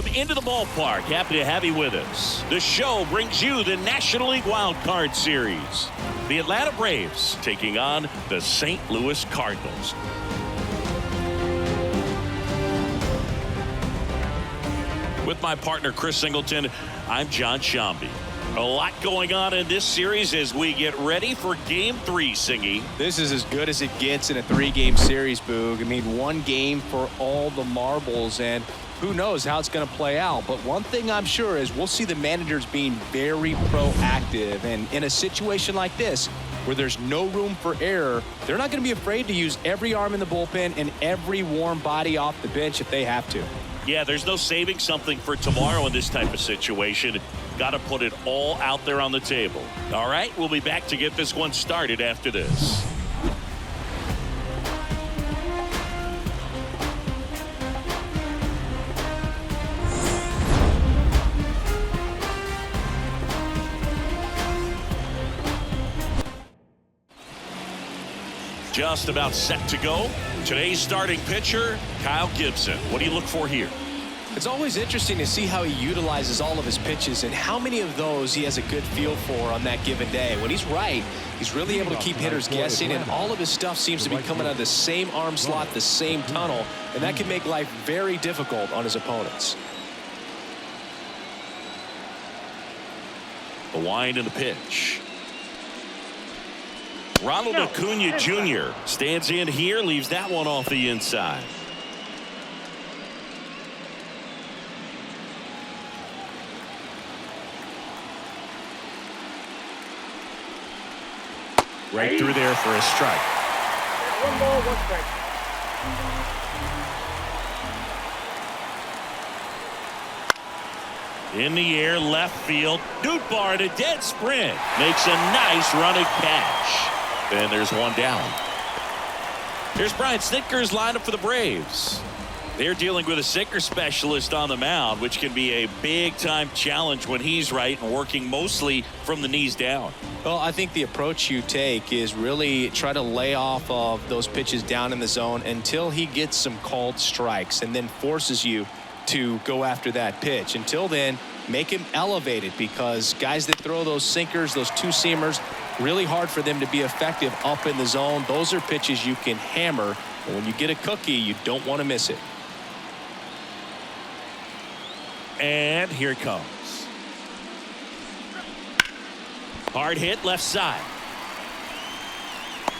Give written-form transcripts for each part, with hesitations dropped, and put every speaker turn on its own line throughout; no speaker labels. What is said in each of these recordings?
welcome into the ballpark. Happy to have you with us. The show brings you the National League Wild Card Series. The Atlanta Braves taking on the St. Louis Cardinals. With my partner Chris Singleton, I'm John Shambi. A lot going on in this series as we get ready for Game 3, Singy.
This is as good as it gets in a 3-game series, Boog. I mean, one game for all the marbles, and who knows how it's going to play out. But one thing I'm sure is we'll see the managers being very proactive. And in a situation like this, where there's no room for error, they're not going to be afraid to use every arm in the bullpen and every warm body off the bench if they have to.
Yeah, there's no saving something for tomorrow in this type of situation. Got to put it all out there on the table. All right, we'll be back to get this one started after this. Just about set to go. Today's starting pitcher, Kyle Gibson. What do you look for here?
It's always interesting to see how he utilizes all of his pitches and how many of those he has a good feel for on that given day. When he's right, he's really able to keep hitters guessing, and all of his stuff seems to be coming out of the same arm slot, the same tunnel, and that can make life very difficult on his opponents.
The wind and the pitch. Ronald Acuna Jr. stands in here, leaves that one off the inside. Right through there for a strike.
One ball, one strike.
In the air, left field. Nootbaar at a dead sprint. Makes a nice running catch. And there's one down. Here's Brian Snitker's lineup for the Braves. They're dealing with a sinker specialist on the mound, which can be a big-time challenge when he's right and working mostly from the knees down.
Well, I think the approach you take is really try to lay off of those pitches down in the zone until he gets some called strikes and then forces you to go after that pitch. Until then, make him elevated, because guys that throw those sinkers, those two-seamers, really hard for them to be effective up in the zone. Those are pitches you can hammer, and when you get a cookie, you don't want to miss it.
And here it comes. Hard hit left side.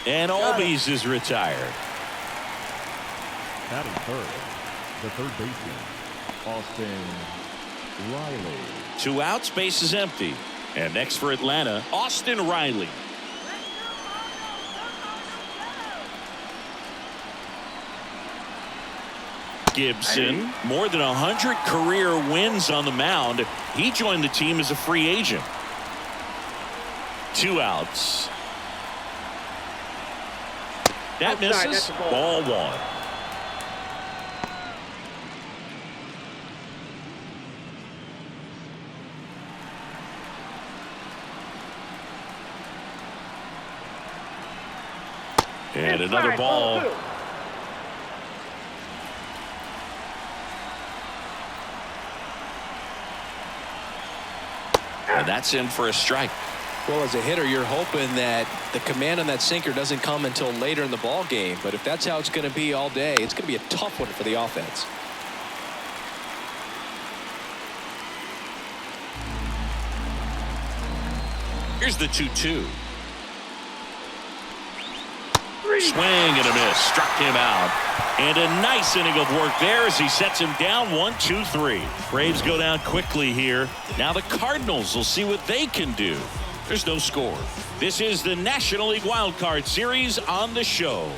And Albies is retired.
Batting third, the third baseman, Austin Riley.
2 outs, base is empty. And next for Atlanta, Austin Riley. Gibson, more than 100 career wins on the mound. He joined the team as a free agent. 2 outs. That misses. Ball 1. And another ball. And that's in for a strike.
Well, as a hitter, you're hoping that the command on that sinker doesn't come until later in the ball game. But if that's how it's going to be all day, it's going to be a tough one for the offense.
Here's the 2-2. Swing and a miss. Struck him out. And a nice inning of work there as he sets him down 1-2-3. Braves go down quickly here. Now the Cardinals will see what they can do. There's no score. This is the National League Wild Card Series on the show.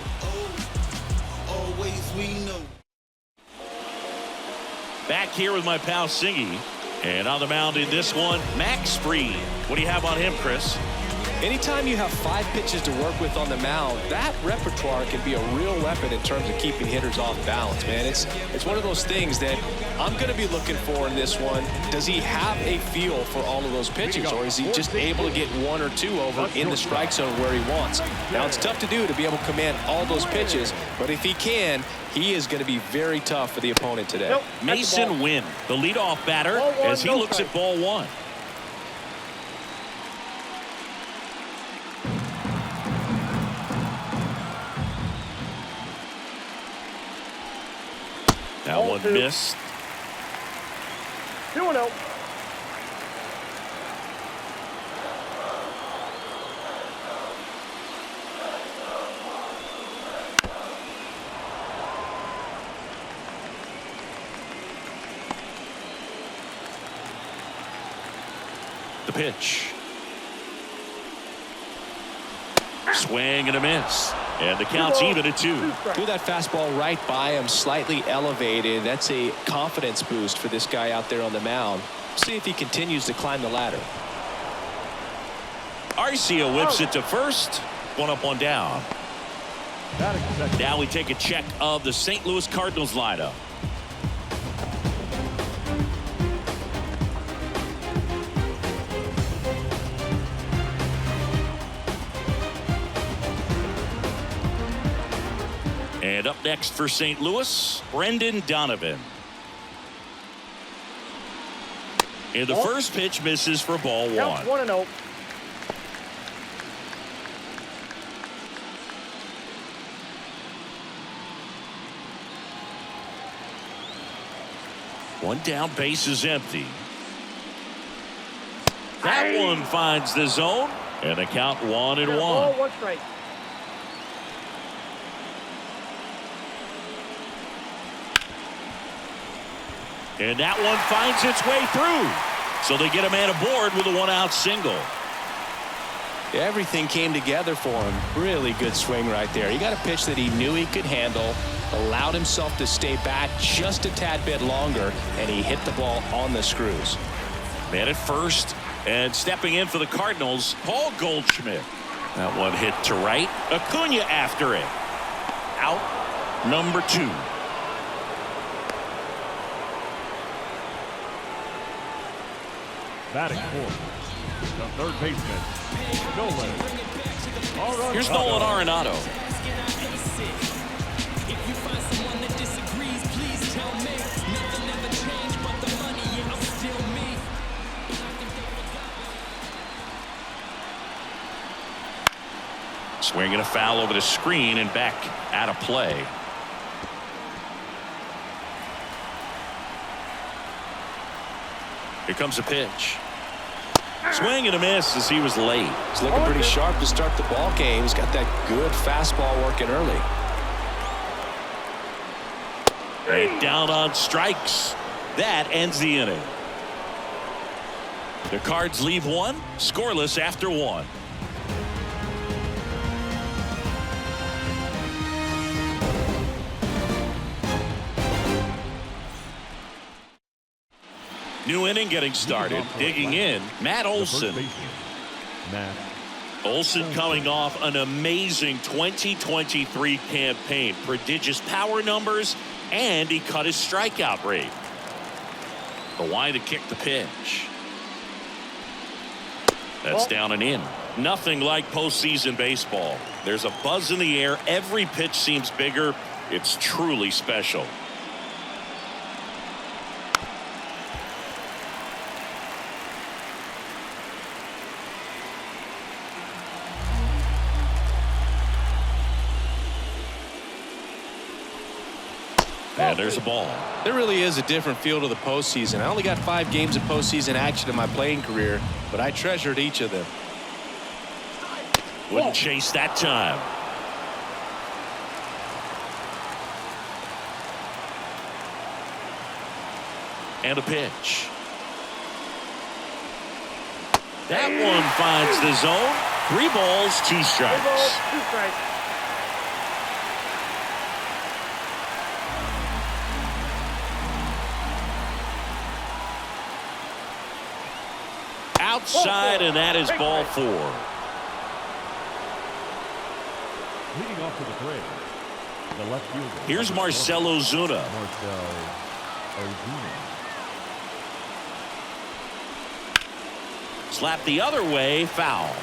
Always we know.
Back here with my pal Singy. And on the mound in this one, Max Fried. What do you have on him, Chris?
Anytime you have 5 pitches to work with on the mound, that repertoire can be a real weapon in terms of keeping hitters off balance, man. It's one of those things that I'm going to be looking for in this one. Does he have a feel for all of those pitches, or is he just able to get 1 or 2 over in the strike zone where he wants? Now, it's tough to do to be able to command all those pitches, but if he can, he is going to be very tough for the opponent today.
Nope,
Mason Wynn, the leadoff batter,
Ball one,
as he
no
looks
strike.
at ball 1. That
Ball
one
2.
missed.
2-0.
The pitch. Swing and a miss. And the count's even at 2.
Threw that fastball right by him, slightly elevated. That's a confidence boost for this guy out there on the mound. See if he continues to climb the ladder.
Arcia whips it to first. 1 up, 1 down.
Batting second.
Now we take a check of the St. Louis Cardinals lineup. And up next for St. Louis, Brendan Donovan. And the first pitch misses for ball 1.
Counts 1-0.
One down, base is empty. That one finds the zone, and the count 1-1.
Ball 1 strike.
And that one finds its way through. So they get a man aboard with a 1-out single.
Everything came together for him. Really good swing right there. He got a pitch that he knew he could handle, allowed himself to stay back just a tad bit longer, and he hit the ball on the screws.
Man at first, and stepping in for the Cardinals, Paul Goldschmidt. That one hit to right. Acuna after it. Out number 2.
Batting fourth. The third baseman, Nolan. All right.
Here's Nolan Arenado. Swinging a foul over the screen and back out of play. Here comes a pitch. Swing and a miss as he was late.
He's looking pretty sharp to start the ball game. He's got that good fastball working early.
And down on strikes. That ends the inning. The Cards leave 1 scoreless after 1. New inning getting started. Digging in, Matt Olson.
Matt
Olson coming off an amazing 2023 campaign. Prodigious power numbers, and he cut his strikeout rate. The why to kick the pitch. That's down and in. Nothing like postseason baseball. There's a buzz in the air. Every pitch seems bigger. It's truly special. And there's a ball.
There really is a different feel to the postseason. I only got 5 games of postseason action in my playing career, but I treasured each of them.
Wouldn't chase that time. And a pitch. That one finds the zone. 3 balls, 2 strikes.
3 balls, 2 strikes.
Outside, and that is ball 4.
off to the plate, the left fielder.
Here's Marcell Ozuna.
Marcell Ozuna.
Slap the other way, foul.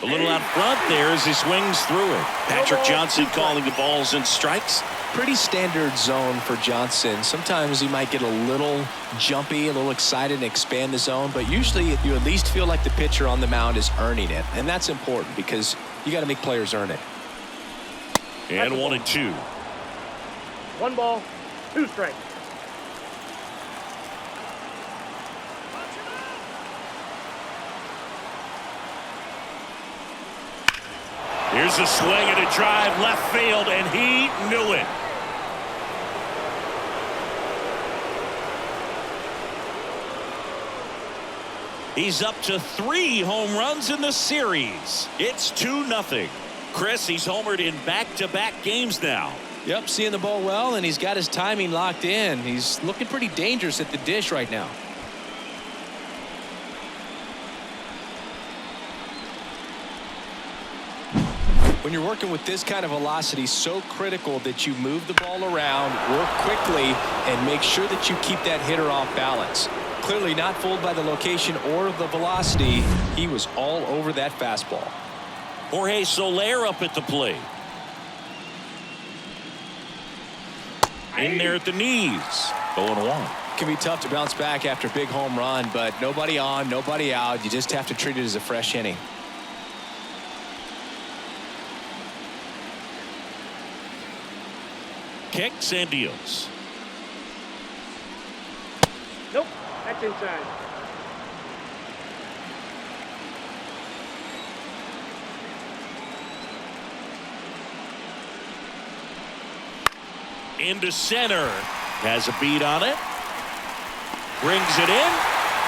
A little out front there as he swings through it. Patrick Johnson calling the balls and strikes.
Pretty standard zone for Johnson. Sometimes he might get a little jumpy, a little excited and expand the zone, but usually you at least feel like the pitcher on the mound is earning it, and that's important because you got to make players earn it.
And 1-2.
1 ball, 2 strikes.
Here's a swing and a drive left field, and he knew it. He's up to 3 home runs in the series. It's 2-0. Chris, he's homered in back-to-back games now.
Yep, seeing the ball well, and he's got his timing locked in. He's looking pretty dangerous at the dish right now. When you're working with this kind of velocity, so critical that you move the ball around, work quickly, and make sure that you keep that hitter off balance. Clearly not fooled by the location or the velocity. He was all over that fastball.
Jorge Soler up at the plate. In there at the knees. 0-1.
Can be tough to bounce back after a big home run, but nobody on, nobody out. You just have to treat it as a fresh inning.
Kicks and deals.
Nope, that's inside.
Into center. Has a beat on it. Brings it in.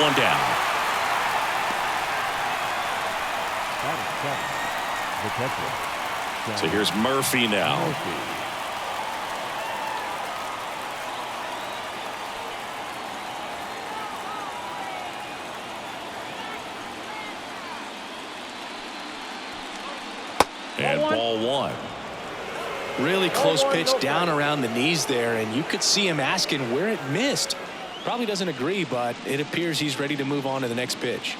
1 down.
The catcher.
So here's Murphy now.
Murphy.
And ball 1.
Really close pitch down around the knees there, and you could see him asking where it missed. Probably doesn't agree, but it appears he's ready to move on to the next pitch.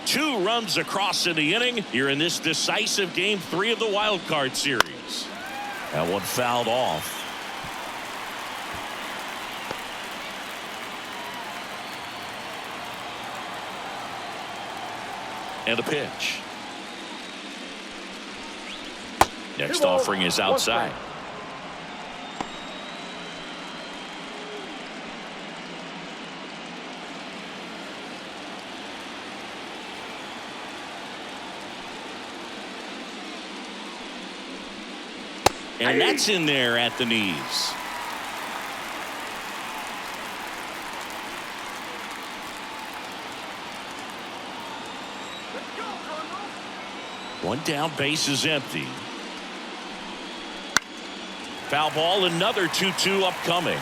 2 runs across in the inning here in this decisive game 3 of the wild card series. That one fouled off. And a pitch. Next offering is outside. And that's in there at the knees. One down, base is empty. Foul ball, another 2-2 upcoming.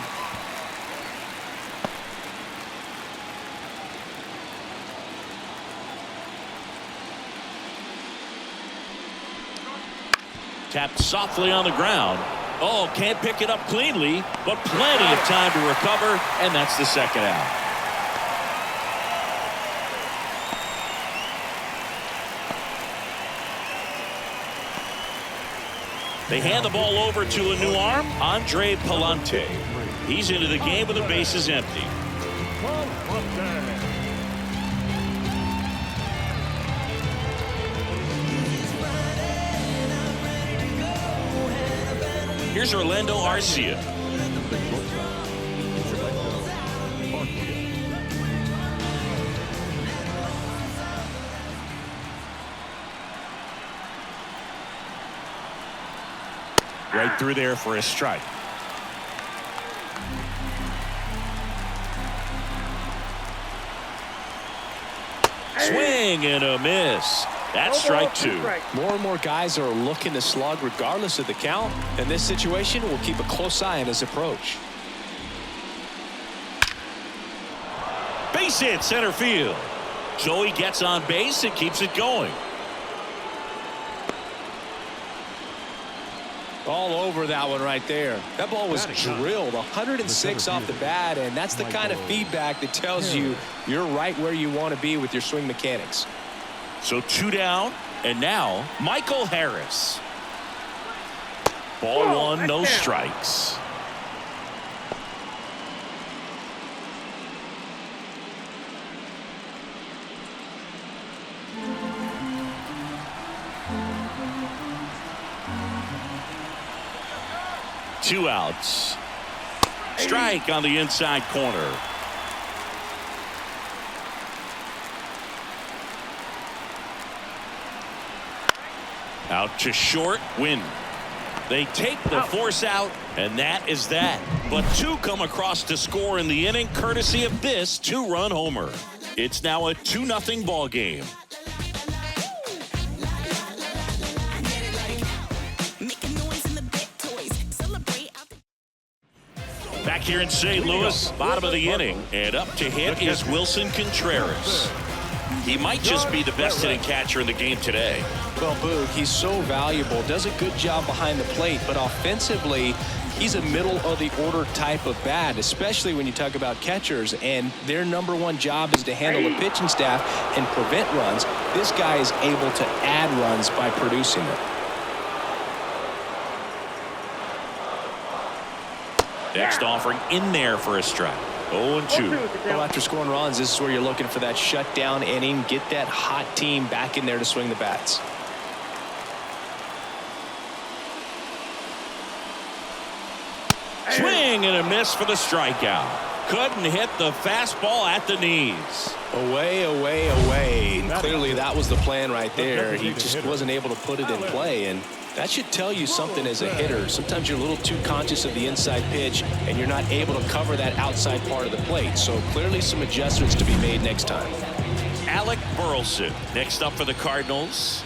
Tapped softly on the ground. Oh, can't pick it up cleanly, but plenty of time to recover, and that's the second out. They hand the ball over to a new arm, Andre Palante. He's into the game with the bases empty. Here's Orlando Arcia. Right through there for a strike. Swing and a miss. That's strike two.
More and more guys are looking to slug regardless of the count. In this situation, we'll keep a close eye on his approach.
Base hit center field. Joey gets on base and keeps it going.
All over that one right there. That ball was drilled 106 off the bat, and that's the kind of feedback that tells you you're right where you want to be with your swing mechanics.
So 2 down, and now Michael Harris. Ball one, no strikes. Two outs. Strike on the inside corner. Out to short, win. They take the force out, and that is that. But two come across to score in the inning, courtesy of this 2-run homer. It's now a 2-0 ball game. Back here in St. Louis, bottom of the inning, and up to hit is Wilson Contreras. He might just be the best hitting catcher in the game today.
Well, Boog, he's so valuable, does a good job behind the plate, but offensively, he's a middle-of-the-order type of bat, especially when you talk about catchers, and their #1 job is to handle the pitching staff and prevent runs. This guy is able to add runs by producing them.
Next offering in there for a strike. 0-2.
Well, after scoring runs, this is where you're looking for that shutdown inning. Get that hot team back in there to swing the bats.
Swing and a miss for the strikeout. Couldn't hit the fastball at the knees.
Away, away, away. Clearly that was the plan right there. He just wasn't able to put it in play, and that should tell you something as a hitter. Sometimes you're a little too conscious of the inside pitch, and you're not able to cover that outside part of the plate. So clearly some adjustments to be made next time.
Alec Burleson next up for the Cardinals.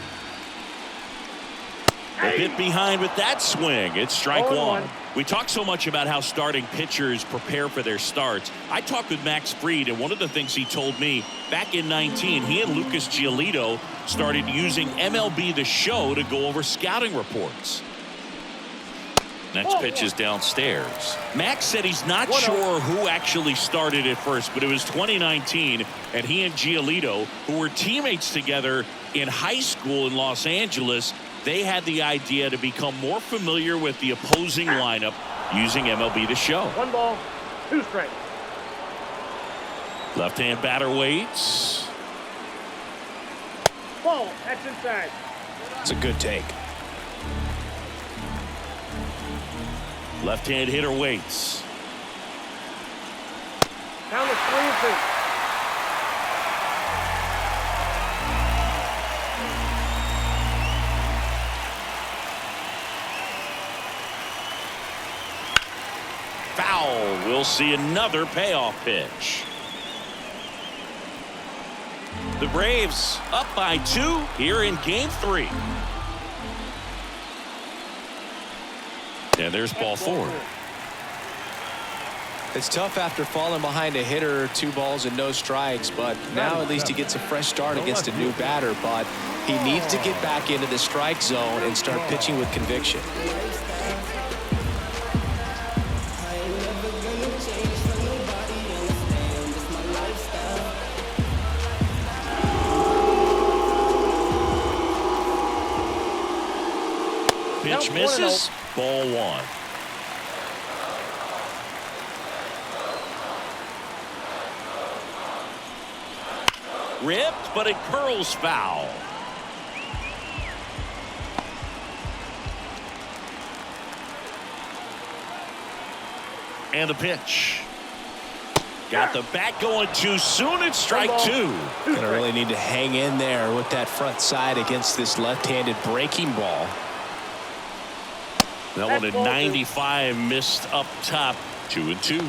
A bit behind with that swing. It's strike one. We talk so much about how starting pitchers prepare for their starts. I talked with Max Fried, and one of the things he told me back in 19, he and Lucas Giolito started using MLB The Show to go over scouting reports. Next pitch is downstairs. Max said he's not sure who actually started at first, but it was 2019, and he and Giolito, who were teammates together in high school in Los Angeles, they had the idea to become more familiar with the opposing lineup using MLB The Show.
1 ball, 2 strikes.
Left-hand batter waits.
Ball, that's inside.
It's a good take.
Left-hand hitter waits.
Down to 3-2.
Foul. We'll see another payoff pitch. The Braves up by 2 here in game 3. And there's ball 4.
It's tough after falling behind a hitter, 2 balls and no strikes, but now at least he gets a fresh start against a new batter, but he needs to get back into the strike zone and start pitching with conviction.
Pitch misses. Ball 1. Ripped, but it curls foul. And the pitch. Got the bat going too soon. It's strike 2.
Gonna really need to hang in there with that front side against this left-handed breaking ball.
That one at 95, missed up top. 2-2.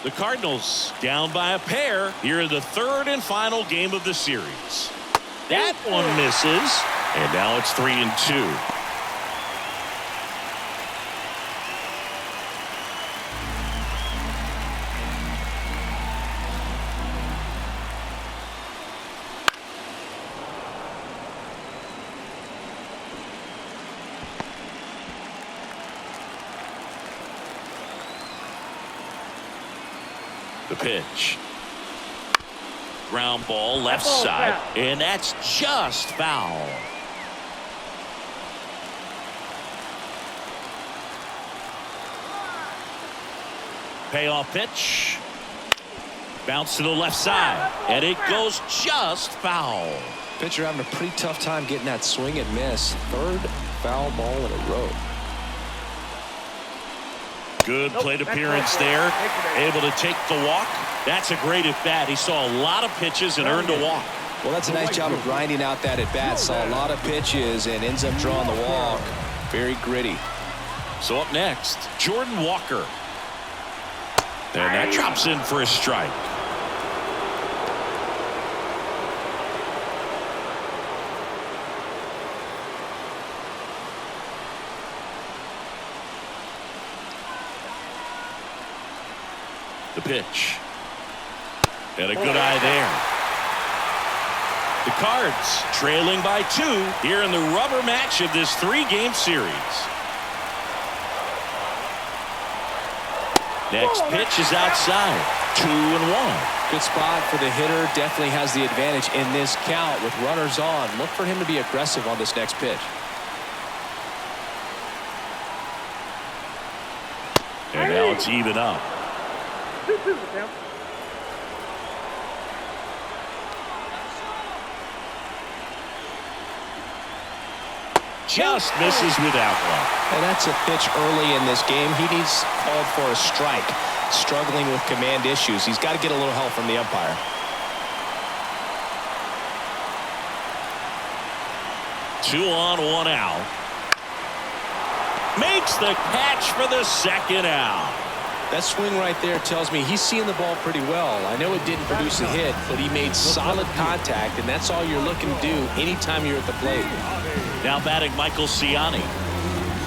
The Cardinals down by a pair here in the third and final game of the series. That one misses, and now it's 3-2. The pitch. Ground ball left side, and that's just foul. Payoff pitch. Bounce to the left side, and it goes just foul.
Pitcher having a pretty tough time getting that swing and miss. Third foul ball in a row.
Good plate appearance there. Able to take the walk. That's a great at bat. He saw a lot of pitches and earned a walk.
Well, that's a nice job of grinding out that at bat. Saw a lot of pitches and ends up drawing the walk. Very gritty.
So up next, Jordan Walker. And that drops in for a strike. The pitch. And a good eye there. The Cards trailing by 2 here in the rubber match of this 3-game series. Next pitch is outside. 2-1.
Good spot for the hitter. Definitely has the advantage in this count with runners on. Look for him to be aggressive on this next pitch.
And now it's even up.
2-2 the count.
Just misses with that one.
And that's a pitch early in this game. He needs called for a strike. Struggling with command issues. He's got to get a little help from the umpire.
Two on, one out. Makes the catch for the second out.
That swing right there tells me he's seeing the ball pretty well. I know it didn't produce a hit, but he made solid contact, and that's all you're looking to do anytime you're at the plate.
Now batting Michael Ciani.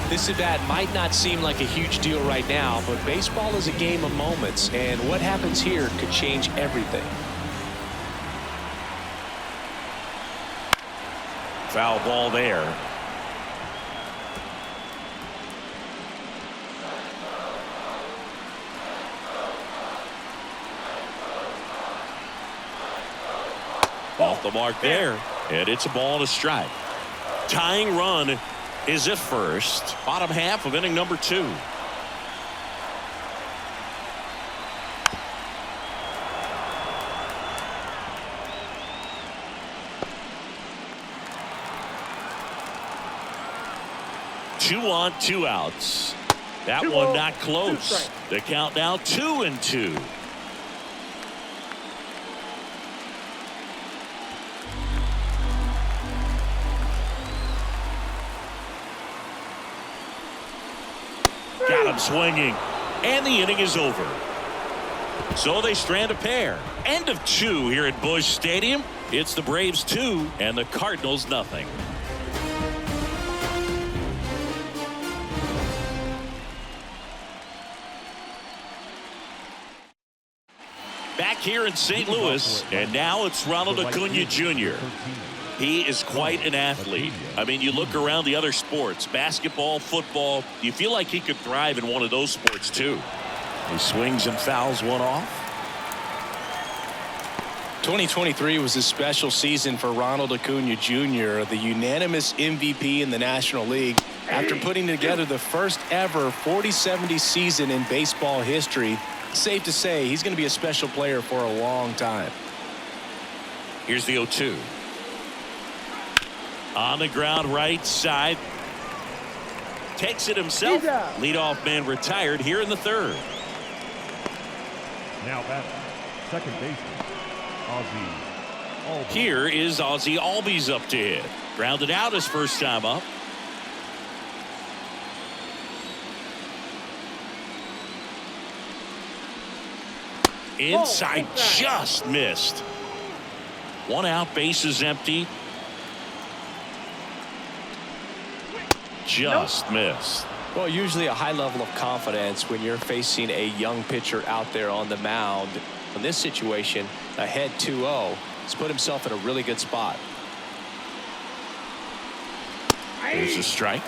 This at bat might not seem like a huge deal right now, but baseball is a game of moments, and what happens here could change everything.
Foul ball there. Off the mark there, and it's a ball and a strike. Tying run is at first. Bottom half of inning number 2. Two on, 2 outs. That one not close. The count now 2-2. Got him swinging, and the inning is over. So they strand a pair. End of 2 here at Busch Stadium. It's the Braves 2 and the Cardinals nothing. Back here in St. Louis, and now it's Ronald Acuna Jr. He is quite an athlete. I mean, you look around the other sports, basketball, football, you feel like he could thrive in one of those sports too. He swings and fouls one off.
2023 was a special season for Ronald Acuna Jr., the unanimous MVP in the National League. After putting together the first ever 40-70 season in baseball history, safe to say he's going to be a special player for a long time.
Here's the 0-2. On the ground right side. Takes it himself. Leadoff man retired here in the 3rd.
Now batting, second baseman, Ozzie Albies.
Here is Ozzie Albies up to hit. Grounded out his first time up. Inside, just missed. 1 out, bases empty. Just missed.
Well, usually a high level of confidence when you're facing a young pitcher out there on the mound. In this situation, ahead 2-0, he's put himself in a really good spot.
There's a strike.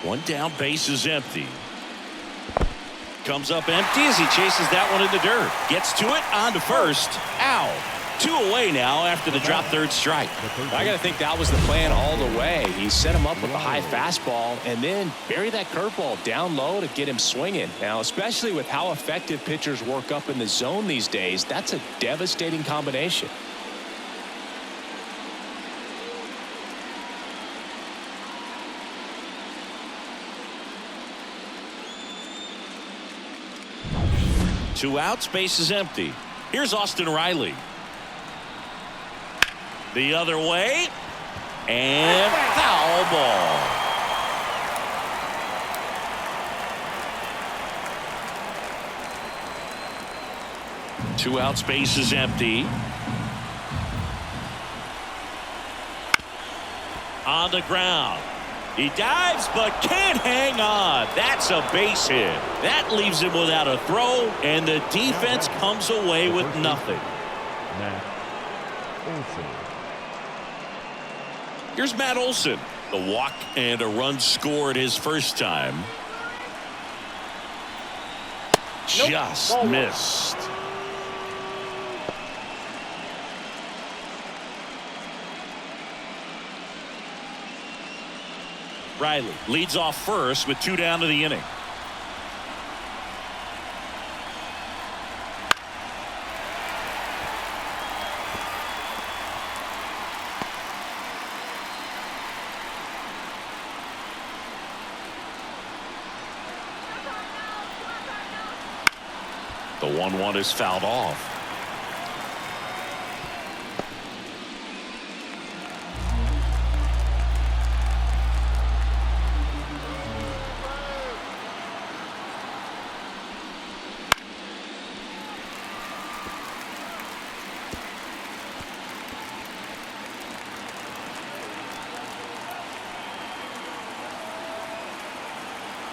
One down, base is empty. Comes up empty as he chases that one in the dirt. Gets to it, on to first. Out. 2 away now after the drop third strike.
I got to think that was the plan all the way. He set him up with a high fastball and then bury that curveball down low to get him swinging. Now, especially with how effective pitchers work up in the zone these days, that's a devastating combination.
Two outs, base is empty. Here's Austin Riley. The other way. And foul ball. Two outs, base is empty. On the ground. He dives but can't hang on. That's a base hit. That leaves him without a throw, and the defense comes away with nothing. Here's Matt Olson. The walk and a run scored his first time. Just missed. Riley leads off first with 2 down to the inning. The 1-1 is fouled off.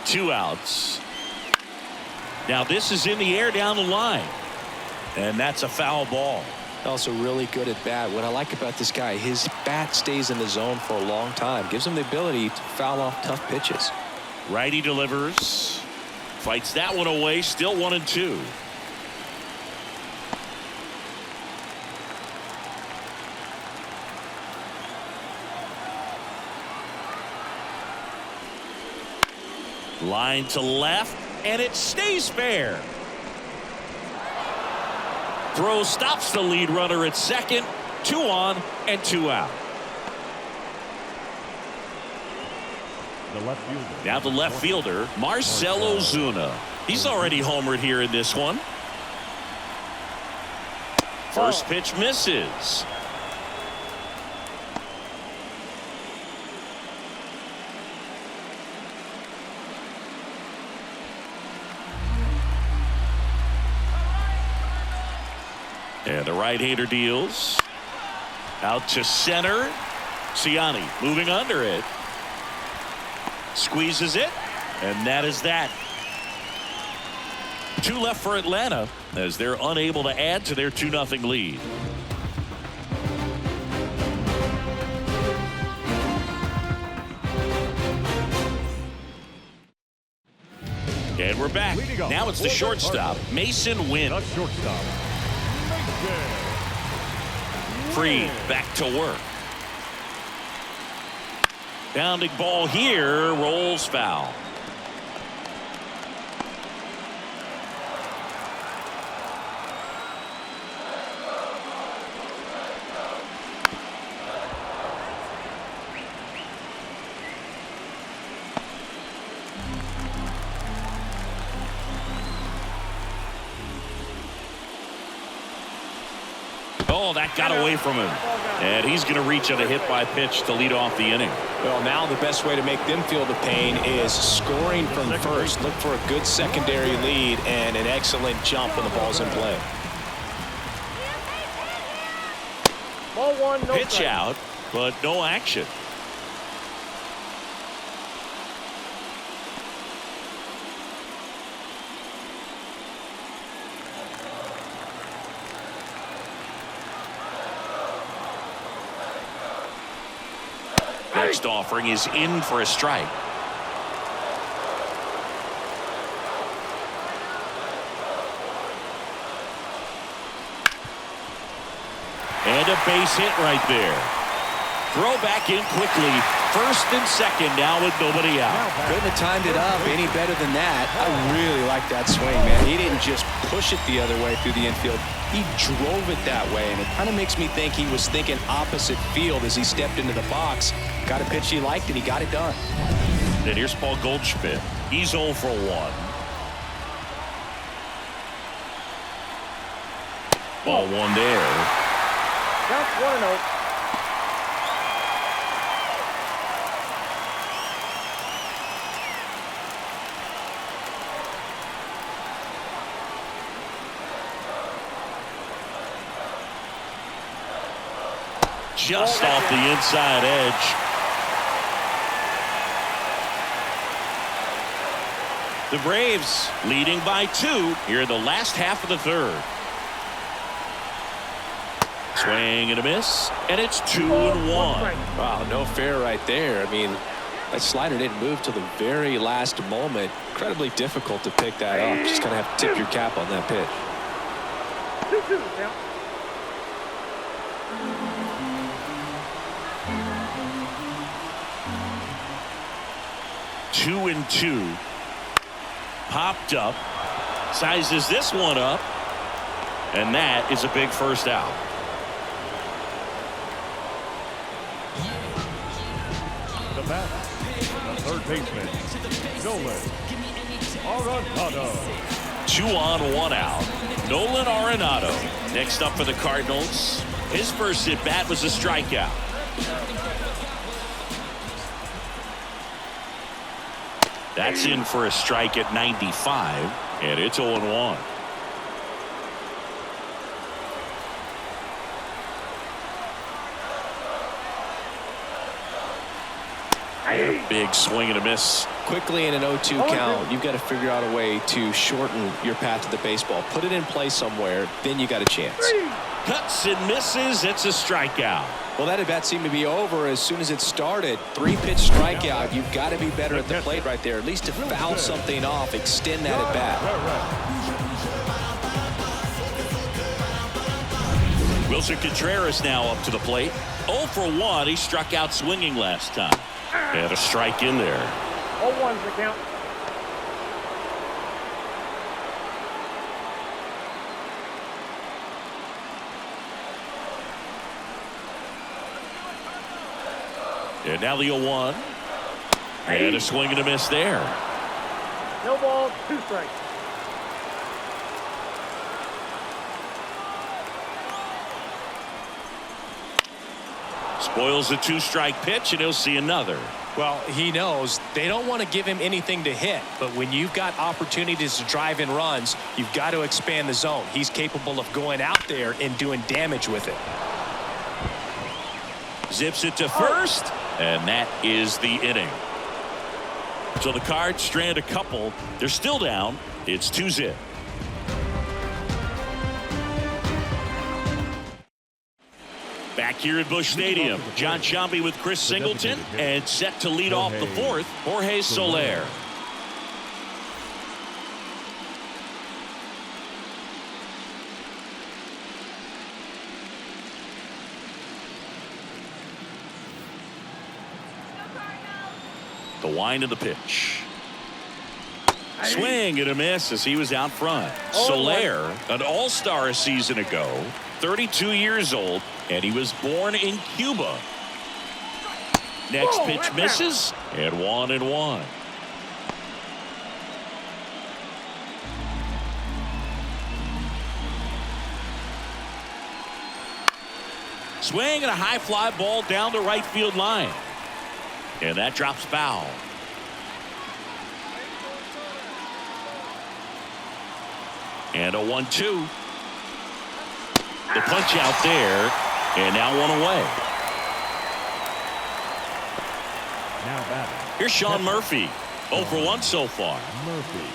Two outs. Now this is in the air down the line, and that's a foul ball.
Also really good at bat. What I like about this guy, his bat stays in the zone for a long time. Gives him the ability to foul off tough pitches.
Righty delivers. Fights that one away. Still 1-2. Line to left, and it stays fair. Throw stops the lead runner at second. 2 on and 2 out.
The left fielder.
Now the left fielder, Marcell Ozuna. He's already homered here in this one. First pitch misses. And the right-hander deals. Out to center. Ciani moving under it. Squeezes it. And that is that. 2 left for Atlanta as they're unable to add to their 2-0 lead. And we're back. Now it's the shortstop, Mason Wynn.
The shortstop,
Freed back to work. Bounding ball here, rolls foul. Oh, that got away from him. And he's going to reach on a hit by pitch to lead off the inning.
Well, now the best way to make them feel the pain is scoring from first. Look for a good secondary lead and an excellent jump when the ball's in play.
Ball one, no
Pitch
strike.
out, but no action. Next offering is in for a strike. And a base hit right there. Throw back in quickly. First and second now with nobody out.
Couldn't have timed it up any better than that. I really like that swing, man. He didn't just push it the other way through the infield. He drove it that way, and it kind of makes me think he was thinking opposite field as he stepped into the box. Got a pitch he liked, and he got it done.
And here's Paul Goldschmidt. He's 0 for 1. Ball one there.
Count 1-0.
Just off the inside edge. The Braves leading by 2 here in the last half of the third. Swing and a miss, and it's 2-1.
Wow, no fair right there. I mean, that slider didn't move till the very last moment. Incredibly difficult to pick that up. Just kind of have to tip your cap on that pitch.
2-2 count.
Two and 2. Popped up. Sizes this one up. And that is a big first out.
The bat, the third baseman, Nolan Arenado.
2 on, 1 out. Nolan Arenado next up for the Cardinals. His first at bat was a strikeout. That's in for a strike at 95, and it's 0-1. Big swing and a miss.
Quickly in an 0-2 count, you've got to figure out a way to shorten your path to the baseball. Put it in play somewhere, then you got a chance.
Cuts and misses. It's a strikeout.
Well, that at bat seemed to be over as soon as it started. 3-pitch strikeout. You've got to be better at the plate right there. At least to foul something off, extend that at bat.
Wilson Contreras now up to the plate. 0 for 1. He struck out swinging last time. And a strike in there.
0-1's the count.
And now the 0-1. And a swing and a miss there.
No ball, 2 strikes.
Spoils a 2-strike pitch, and he'll see another.
Well, he knows they don't want to give him anything to hit, but when you've got opportunities to drive in runs, you've got to expand the zone. He's capable of going out there and doing damage with it.
Zips it to first, and that is the inning. So the Cards strand a couple. They're still down. It's 2-0. Back here at Busch Stadium, John Sciambi with Chris Singleton, and set to lead off the fourth, Jorge Soler. The wind of the pitch. Swing and a miss as he was out front. Soler, an all-star a season ago, 32 years old, and he was born in Cuba. Next pitch misses, and 1-1. Swing and a high fly ball down the right field line. And that drops foul. And a 1-2. The punch out there. And now one away.
Now batting.
Here's Sean Murphy. 0 for 1 so far.
Murphy.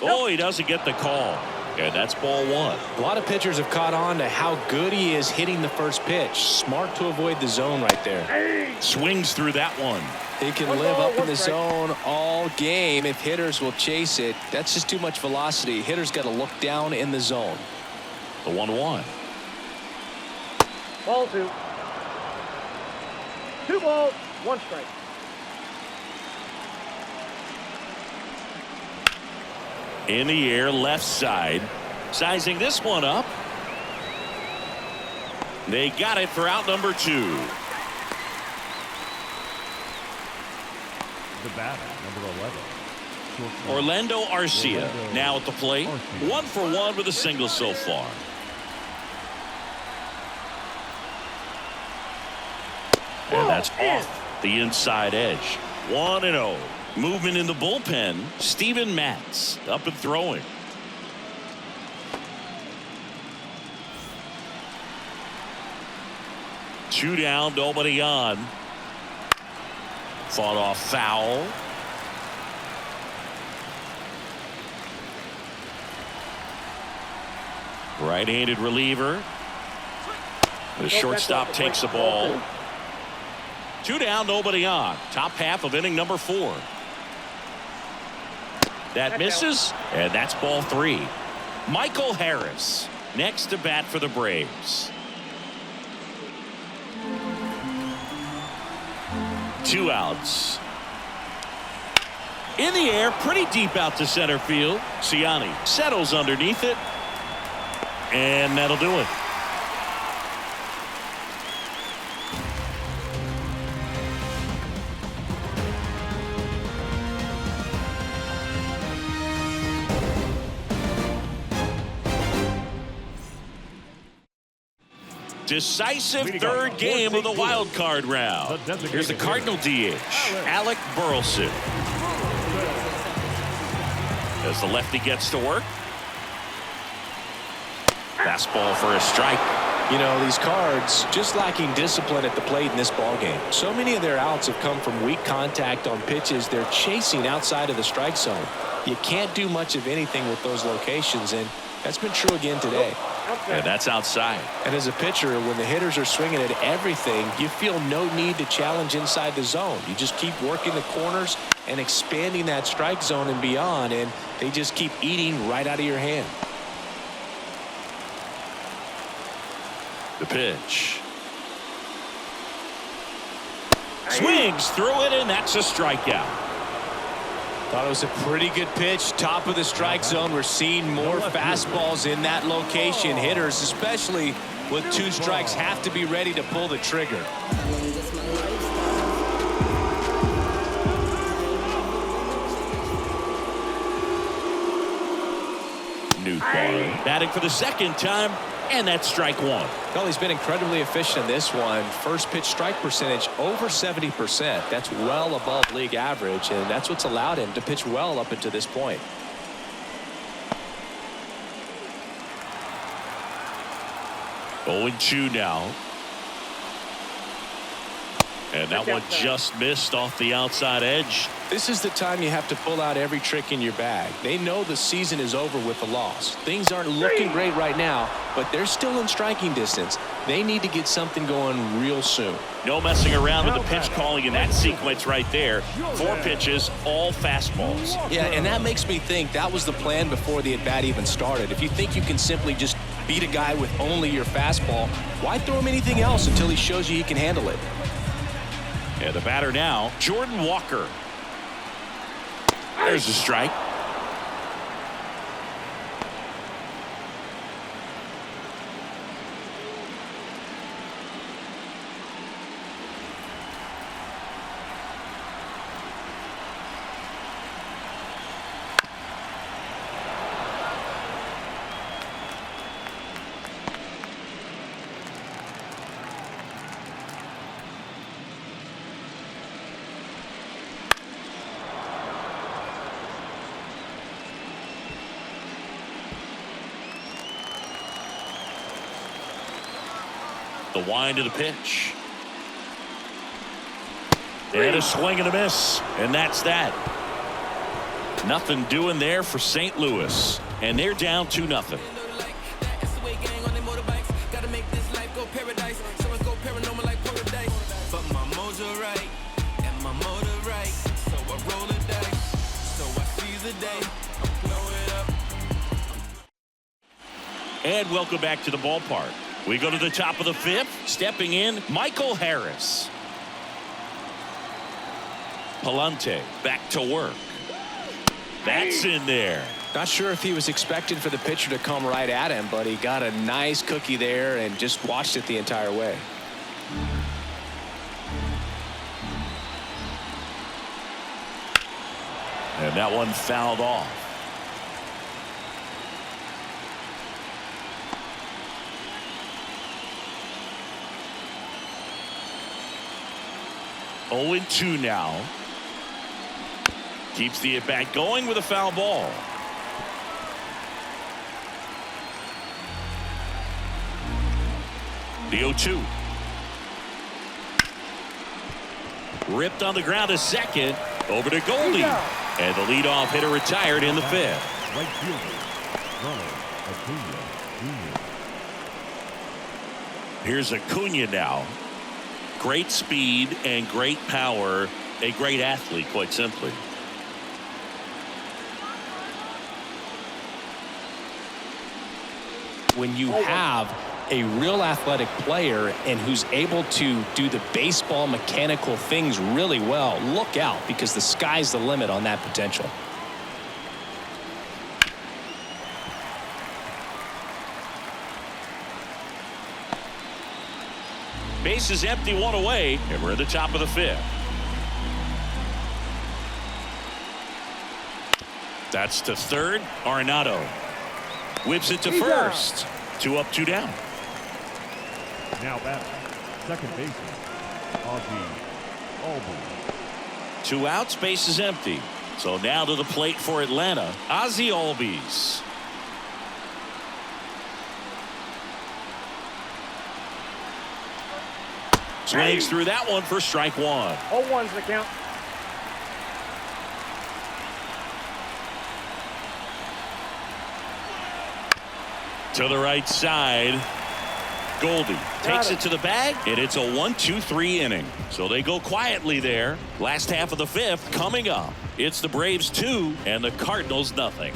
Oh, he doesn't get the call. And that's ball 1.
A lot of pitchers have caught on to how good he is hitting the first pitch. Smart to avoid the zone right there.
Swings through that one.
He can live up in the zone all game if hitters will chase it. That's just too much velocity. Hitters got to look down in the zone.
The 1-1.
Ball 2. 2 balls, 1 strike.
In the air, left side. Sizing this one up. They got it for out number 2.
The batter, number 11. Shortstop.
Orlando Arcia
Orlando
now at the plate.
Arcia.
1 for 1 with a single so far. And that's off the inside edge. 1-0. Movement in the bullpen. Steven Matz up and throwing. Two down, nobody on. Fought off foul. Right-handed reliever. The shortstop takes the ball. 2 down, nobody on. Top half of inning number 4. That misses, and that's ball 3. Michael Harris next to bat for the Braves. 2 outs. In the air, pretty deep out to center field. Ciani settles underneath it, and that'll do it. Decisive third game of the wild card round. Here's the Cardinal DH, Alec Burleson. As the lefty gets to work. Fastball for a strike.
You know, these Cards just lacking discipline at the plate in this ball game. So many of their outs have come from weak contact on pitches they're chasing outside of the strike zone. You can't do much of anything with those locations, and that's been true again today.
And that's outside.
And as a pitcher, when the hitters are swinging at everything, you feel no need to challenge inside the zone. You just keep working the corners and expanding that strike zone and beyond, and they just keep eating right out of your hand.
The pitch. Swings through it, and that's a strikeout.
Thought it was a pretty good pitch. Top of the strike zone. We're seeing more fastballs in that location. Hitters, especially with 2 strikes, have to be ready to pull the trigger.
Newbar batting for the second time, and that's strike 1.
Well, he's been incredibly efficient in this one. First pitch strike percentage over 70%. That's well above league average, and that's what's allowed him to pitch well up until this point.
Oh, 0-2 now. And that one just missed off the outside edge.
This is the time you have to pull out every trick in your bag. They know the season is over with a loss. Things aren't looking great right now, but they're still in striking distance. They need to get something going real soon.
No messing around with the pitch calling in that sequence right there. 4 pitches, all fastballs.
Yeah, and that makes me think that was the plan before the at-bat even started. If you think you can simply just beat a guy with only your fastball, why throw him anything else until he shows you he can handle it?
And the batter now, Jordan Walker. There's a strike. The wind of the pitch. And a swing and a miss. And that's that. Nothing doing there for St. Louis. And they're down 2-0. And welcome back to the ballpark. We go to the top of the 5th. Stepping in, Michael Harris. Palante back to work. That's in there.
Not sure if he was expecting for the pitcher to come right at him, but he got a nice cookie there and just watched it the entire way.
And that one fouled off. Oh, 0-2 now. Keeps the at-bat going with a foul ball. The 0-2. Ripped on the ground to second. Over to Goldie. And the leadoff hitter retired in the 5th.
Right fielder, Ronald Acuna Jr.
Here's Acuna now. Great speed and great power. A great athlete, quite simply.
When you have a real athletic player and who's able to do the baseball mechanical things really well, look out, because the sky's the limit on that potential.
Base is empty, 1 away, and we're at the top of the 5th. That's to third. Arenado whips it to first. 2 up, 2 down.
Now batting, second baseman, Ozzie Albies.
2 outs, base is empty. So now to the plate for Atlanta, Ozzie Albies. Swings through that one for strike 1.
0-1's the count.
To the right side. Goldie takes it to the bag, and it's a 1-2-3 inning. So they go quietly there. Last half of the 5th coming up. It's the Braves 2 and the Cardinals nothing.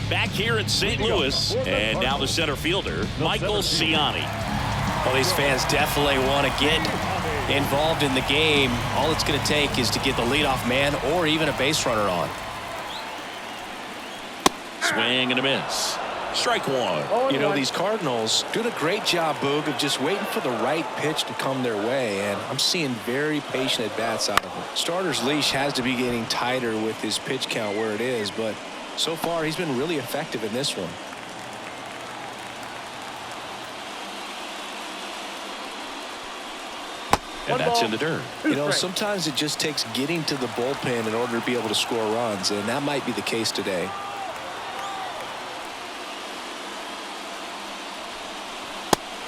Back here in St. Louis, and now the center fielder, Michael Ciani.
Well, these fans definitely want to get involved in the game. All it's going to take is to get the leadoff man or even a base runner on.
Swing and a miss. Strike 1.
You know, these Cardinals doing a great job, Boog, of just waiting for the right pitch to come their way, and I'm seeing very patient at-bats out of him. Starter's leash has to be getting tighter with his pitch count where it is, but so far he's been really effective in this one.
And that's in the dirt.
You know, sometimes it just takes getting to the bullpen in order to be able to score runs, and that might be the case today.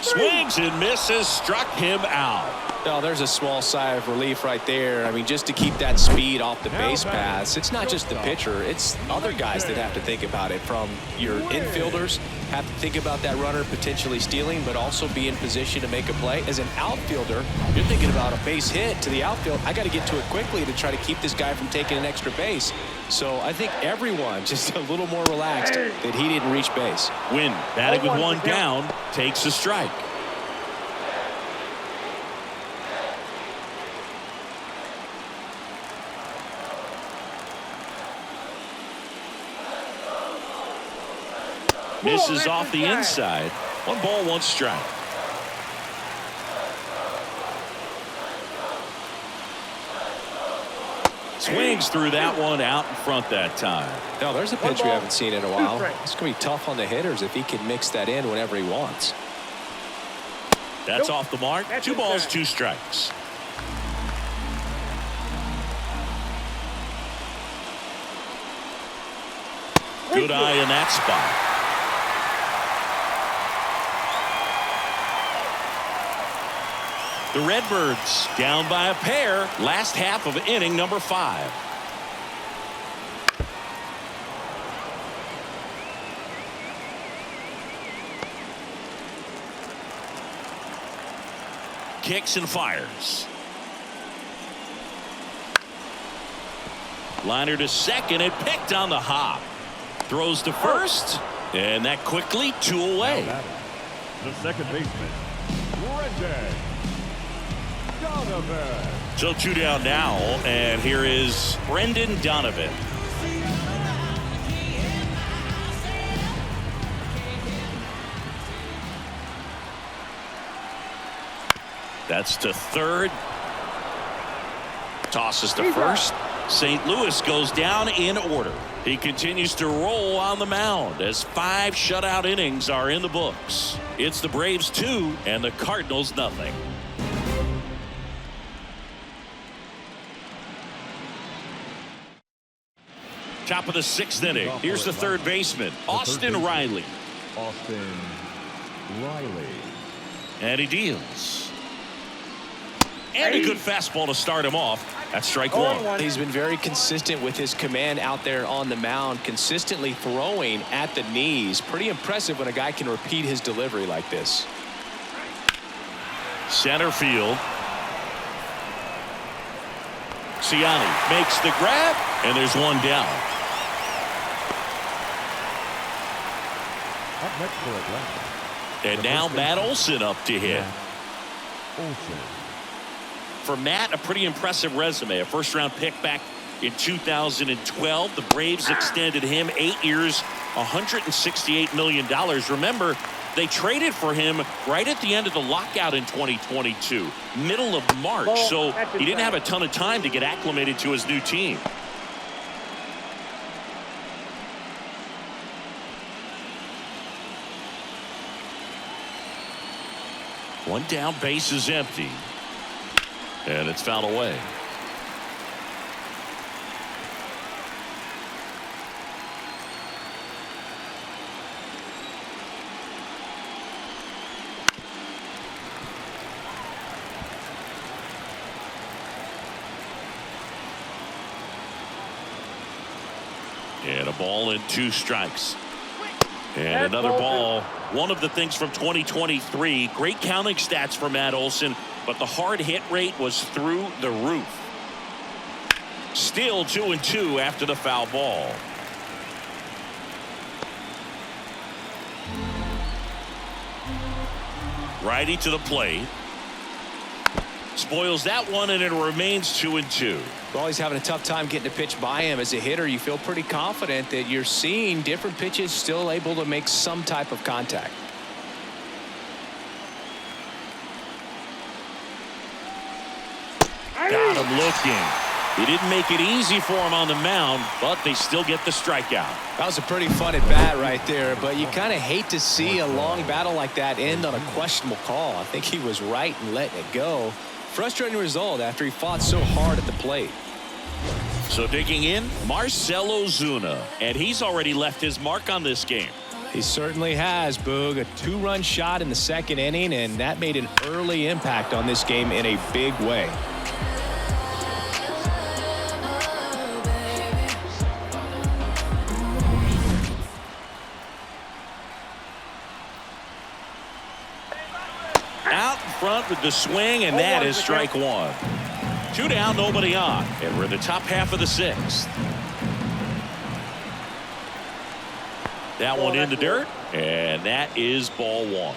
Swings and misses, struck him out.
Oh, there's a small sigh of relief right there. I mean, just to keep that speed off the base paths. It's not just the pitcher. It's other guys that have to think about it. From your infielders have to think about that runner potentially stealing, but also be in position to make a play. As an outfielder, you're thinking about a base hit to the outfield. I got to get to it quickly to try to keep this guy from taking an extra base. So I think everyone just a little more relaxed that he didn't reach base.
Wynn, batting with 1 down, takes a strike. Misses off the inside. 1 ball, 1 strike. Swings through that one, out in front that time.
No, there's a pitch we haven't seen in a while. It's going to be tough on the hitters if he can mix that in whenever he wants.
That's off the mark. 2 balls, 2 strikes. Good eye in that spot. The Redbirds down by a pair. Last half of inning number 5. Kicks and fires. Liner to second and picked on the hop. Throws to first, and that quickly 2 away.
The second baseman, Brendan Donovan.
So 2 down now, and here is Brendan Donovan. That's to third. Tosses to first. St. Louis goes down in order. He continues to roll on the mound as 5 shutout innings are in the books. It's the Braves 2 and the Cardinals nothing. Top of the 6th inning. Here's the third baseman, Austin Riley.
Austin Riley.
And he deals. And a good fastball to start him off. That's strike 1.
He's been very consistent with his command out there on the mound, consistently throwing at the knees. Pretty impressive when a guy can repeat his delivery like this.
Center field. Ciani makes the grab, and there's 1 down.
Up next for Atlanta.
And now Matt Olson up to hit.
Olson.
For Matt, a pretty impressive resume. A first-round pick back in 2012. The Braves extended him 8 years, $168 million. Remember, they traded for him right at the end of the lockout in 2022, middle of March. So he didn't have a ton of time to get acclimated to his new team. One down, base is empty. And it's fouled away. And a ball and 2 strikes. And another ball. One of the things from 2023, great counting stats for Matt Olson, but the hard hit rate was through the roof. Still 2-2 after the foul ball. Righty to the plate. Spoils that one, and it remains 2-2.
Well, he's having a tough time getting a pitch by him. As a hitter, you feel pretty confident that you're seeing different pitches still able to make some type of contact.
Got him looking. He didn't make it easy for him on the mound, but they still get the strikeout.
That was a pretty fun at bat right there, but you kind of hate to see a long battle like that end on a questionable call. I think he was right in letting it go. Frustrating result after he fought so hard at the plate.
So digging in, Marcell Ozuna, and he's already left his mark on this game.
He certainly has, Boog. A 2-run shot in the 2nd inning, and that made an early impact on this game in a big way.
Out in front with the swing, and that is strike 1. 2 down, nobody on, and we're in the top half of the 6th. That one in the dirt, and that is ball 1.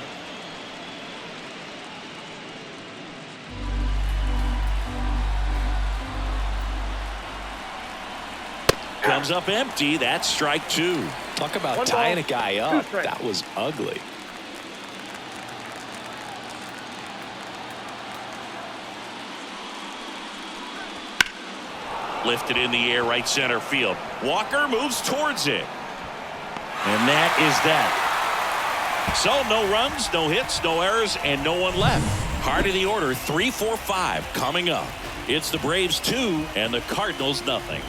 Comes up empty. That's strike 2.
Talk about tying a guy up. That was ugly.
Lifted in the air, right center field. Walker moves towards it. And that is that. So no runs, no hits, no errors, and no one left. Heart of the order, 3, 4, 5 coming up. It's the Braves 2 and the Cardinals nothing.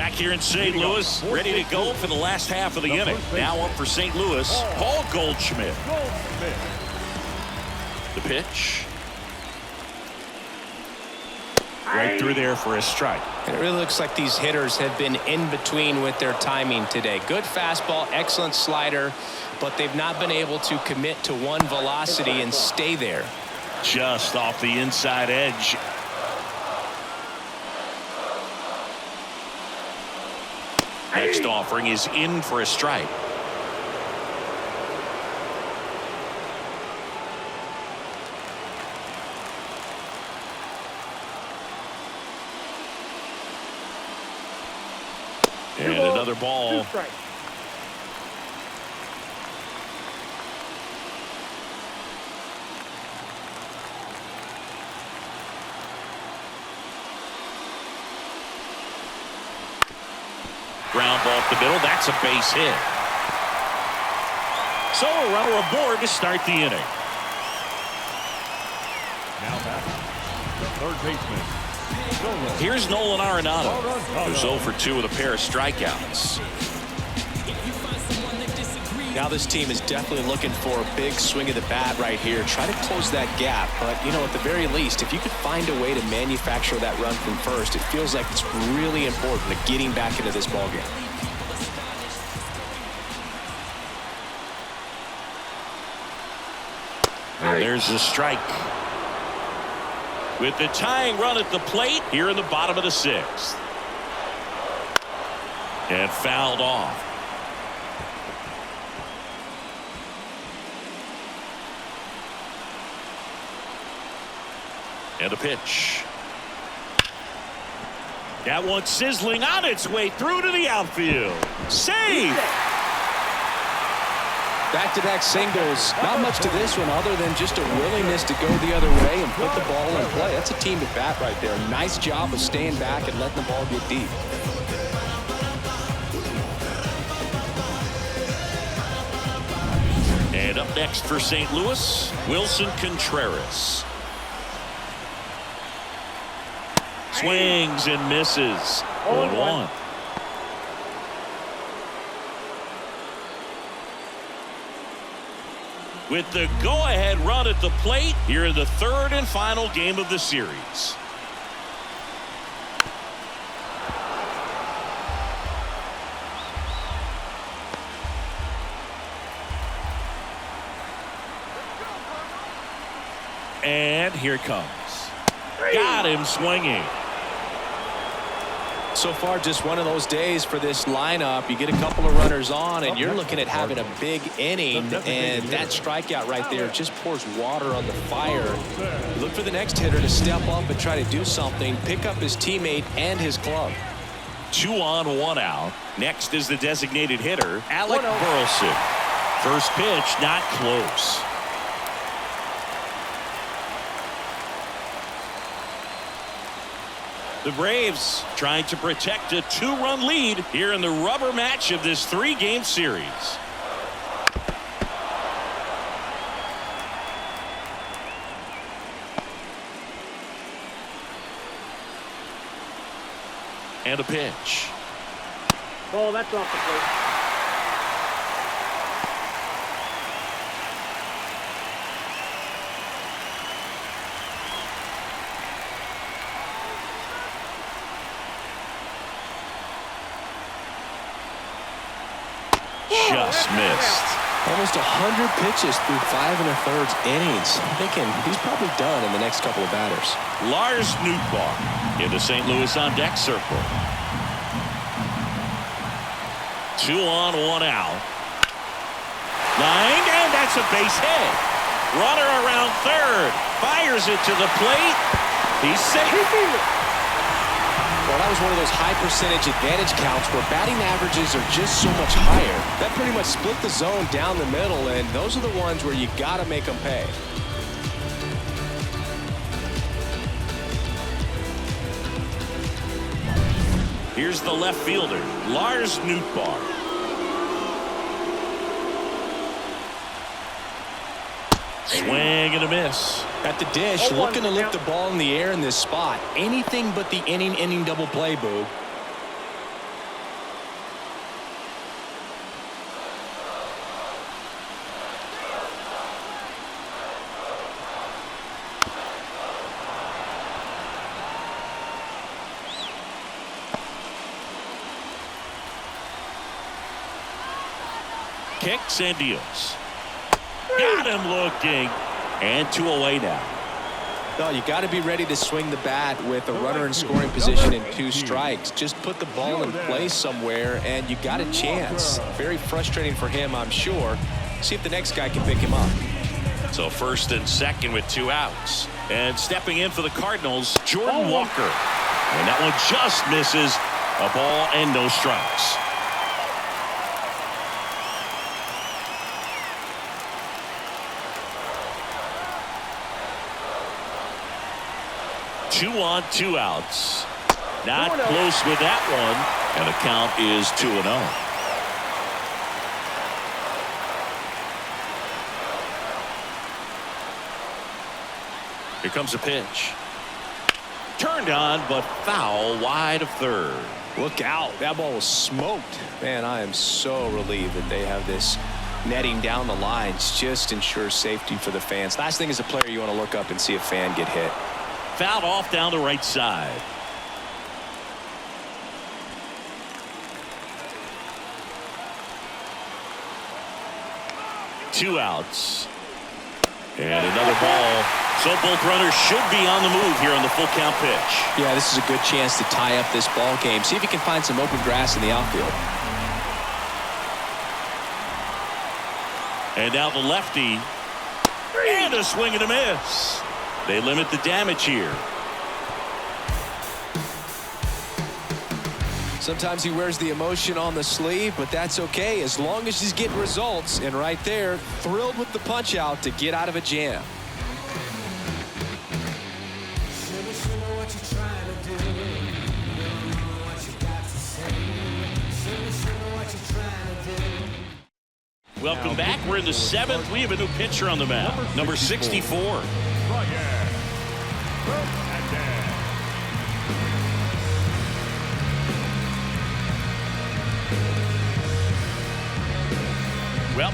Back here in St. Louis, ready to go for the last half of the inning. Now up for St. Louis, Paul Goldschmidt. The pitch. Right through there for a strike.
It really looks like these hitters have been in between with their timing today. Good fastball, excellent slider, but they've not been able to commit to one velocity and stay there.
Just off the inside edge. Next offering is in for a strike. And another ball. Ground ball up the middle. That's a base hit. So a runner aboard to start the inning.
Now back, the third baseman.
Here's Nolan Arenado, who's 0 for 2 with a pair of strikeouts.
Now this team is definitely looking for a big swing of the bat right here. Try to close that gap, but you know, at the very least, if you could find a way to manufacture that run from first, it feels like it's really important to getting back into this ballgame.
And there's the strike. With the tying run at the plate here in the bottom of the 6th. And fouled off. And a pitch. That one sizzling on its way through to the outfield. Save!
Back-to-back singles. Not much to this one other than just a willingness to go the other way and put the ball in play. That's a team at bat right there. Nice job of staying back and letting the ball get deep.
And up next for St. Louis, Wilson Contreras. Swings and misses. 0-1. With the go-ahead run at the plate here in the 3rd and final game of the series. And here it comes. Got him swinging.
So far, just one of those days for this lineup. You get a couple of runners on, and you're looking at having a big inning, and that strikeout right there just pours water on the fire. Look for the next hitter to step up and try to do something, pick up his teammate and his club.
2 on, 1 out. Next is the designated hitter, Alec Burleson. First pitch, not close. The Braves trying to protect a 2-run lead here in the rubber match of this 3-game series. And a pitch.
Ball, that's off the plate.
Just missed.
Almost 100 pitches through 5 1/3 innings. I'm thinking he's probably done in the next couple of batters.
Lars Nootbaar in the St. Louis on deck circle. 2 on, 1 out. Lined, and that's a base hit. Runner around third. Fires it to the plate. He's safe.
Well, that was one of those high percentage advantage counts where batting averages are just so much higher. That pretty much split the zone down the middle, and those are the ones where you got to make them pay.
Here's the left fielder, Lars Nootbaar. Swing and a miss.
At the dish, looking to lift the ball in the air in this spot. Anything but the inning double play, Boo.
kicks and deals. Got him looking. And 2 away now.
No, you got to be ready to swing the bat with a runner in scoring position and 2 strikes. Just put the ball in play somewhere, and you got a chance. Very frustrating for him, I'm sure. See if the next guy can pick him up.
So first and second with 2 outs. And stepping in for the Cardinals, Jordan Walker. And that one just misses. A ball and no strikes. Two on, 2 outs. Not close with that one. And the count is 2-0. Here comes a pitch. Turned on, but foul wide of third.
Look out. That ball was smoked. Man, I am so relieved that they have this netting down the lines. Just ensures safety for the fans. Last thing as a player, you want to look up and see a fan get hit.
Fouled off down the right side. Two outs. And another ball. So both runners should be on the move here on the full count pitch.
Yeah, this is a good chance to tie up this ball game. See if you can find some open grass in the outfield.
And now the lefty. And a swing and a miss. They limit the damage here.
Sometimes he wears the emotion on the sleeve, but that's okay as long as he's getting results. And right there, thrilled with the punch out to get out of a jam.
Welcome back. We're in the 7th. We have a new pitcher on the mound. Number 64. Well,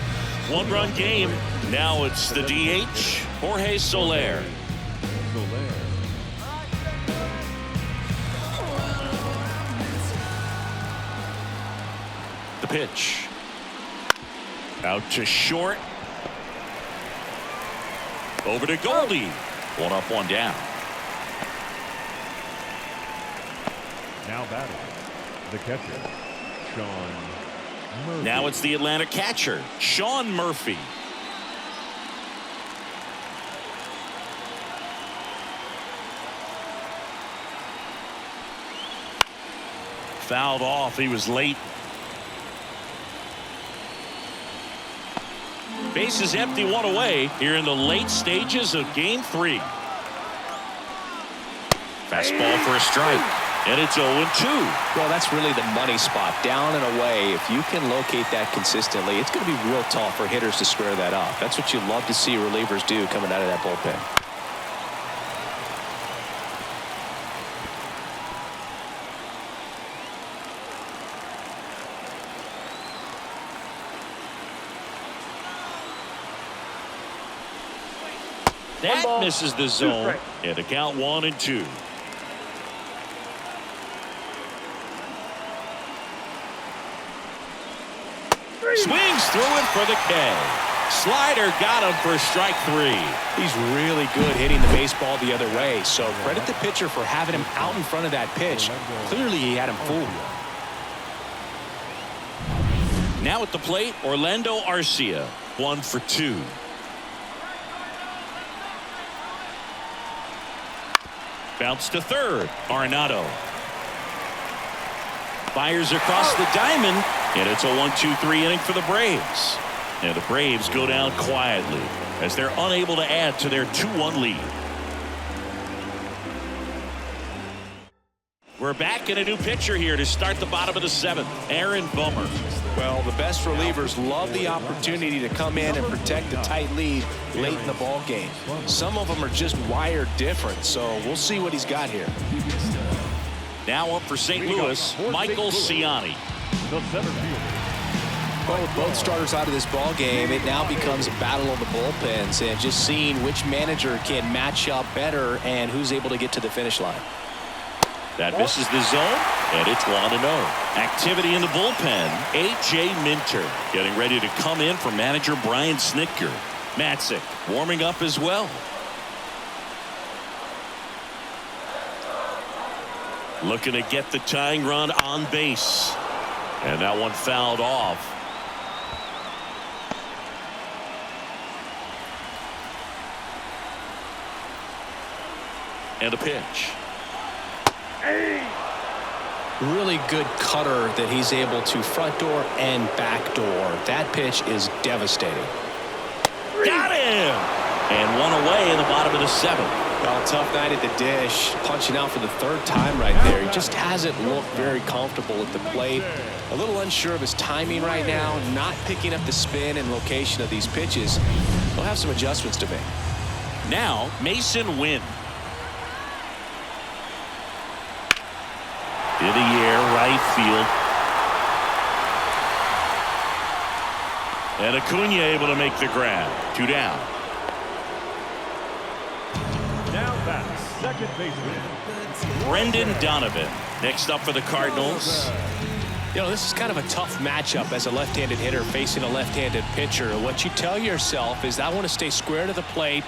1-run game. Now it's the DH, Jorge Soler. The pitch. Out to short. Over to Goldie. 1 up, 1 down.
Now batting, the catcher, Sean Murphy.
Now it's the Atlanta catcher, Sean Murphy. Fouled off. He was late. Base is empty, 1 away here in the late stages of game 3. Fastball for a strike. And it's 0-2.
Well, that's really the money spot. Down and away. If you can locate that consistently, it's going to be real tough for hitters to square that up. That's what you love to see relievers do coming out of that bullpen.
That misses the zone. And the count 1-2. Swings through it for the K. Slider got him for strike 3.
He's really good hitting the baseball the other way. So credit the pitcher for having him out in front of that pitch. Clearly he had him fooled.
Now at the plate, Orlando Arcia. 1 for 2. Bounce to third. Arenado fires across the diamond, and it's a 1-2-3 inning for the Braves. And the Braves go down quietly as they're unable to add to their 2-1 lead. We're back in a new pitcher here to start the bottom of the 7th. Aaron Bummer.
Well, the best relievers love the opportunity to come in and protect the tight lead late in the ball game. Some of them are just wired different, so we'll see what he's got here.
Now up for St. Louis, Michael Ciani.
The center fielder.
Well, with both starters out of this ball game, it now becomes a battle of the bullpens and just seeing which manager can match up better and who's able to get to the finish line.
That misses the zone, and it's 1-0. Activity in the bullpen. A.J. Minter getting ready to come in for manager Brian Snitker. Matzik warming up as well. Looking to get the tying run on base. And that one fouled off. And a pitch.
Really good cutter that he's able to front door and back door. That pitch is devastating.
Got him! And one away in the bottom of the 7th.
Well, tough night at the dish. Punching out for the 3rd time right there. He just hasn't looked very comfortable at the plate. A little unsure of his timing right now. Not picking up the spin and location of these pitches. He'll have some adjustments to make.
Now, Mason Wynn. In the air, right field. And Acuna able to make the grab. 2 down.
Now bats, second baseman.
Brendan Donovan next up for the Cardinals.
You know, this is kind of a tough matchup as a left-handed hitter facing a left-handed pitcher. What you tell yourself is I want to stay square to the plate,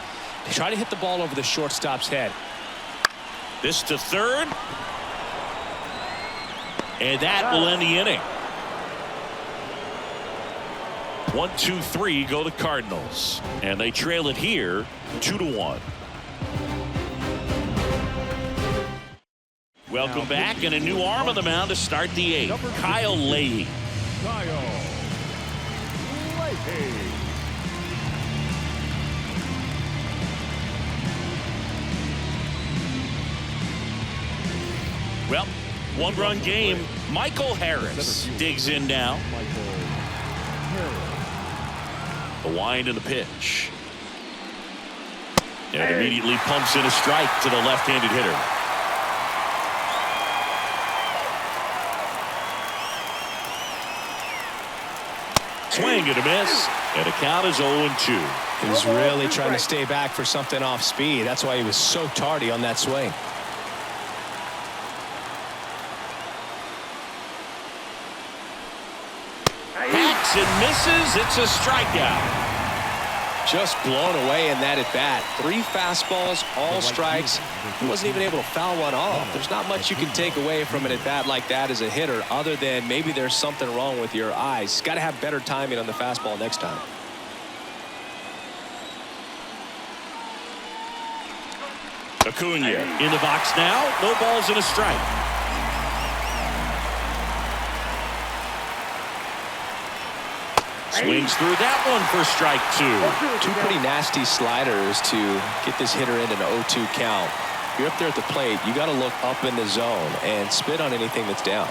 try to hit the ball over the shortstop's head.
This to third. And that will end the inning. 1, 2, 3 go the Cardinals. And they trail it here 2-1. Welcome back, and a new arm on the mound to start the 8th. Kyle Leahy.
Kyle Leahy.
Well, 1-run game. Michael Harris digs in now. The wind and the pitch. And immediately pumps in a strike to the left-handed hitter. Swing and a miss. And the count is 0-2.
He was really trying to stay back for something off speed. That's why he was so tardy on that swing.
Hacks and misses. It's a strikeout.
Just blown away in that at bat. 3 fastballs, all strikes. He wasn't even able to foul one off. There's not much you can take away from an at bat like that as a hitter, other than maybe there's something wrong with your eyes. Got to have better timing on the fastball next time.
Acuna in the box now. No balls and a strike. Swings through that one for strike 2.
2 pretty nasty sliders to get this hitter in an 0-2 count. If you're up there at the plate, you got to look up in the zone and spit on anything that's down.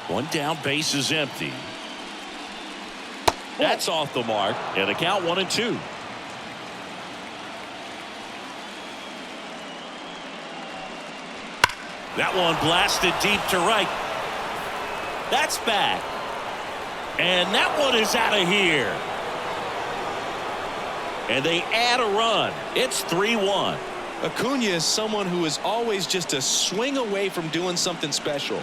One down, base is empty. That's off the mark, and the count 1-2. That one blasted deep to right. That's back. And that one is out of here. And they add a run. It's 3-1.
Acuna is someone who is always just a swing away from doing something special.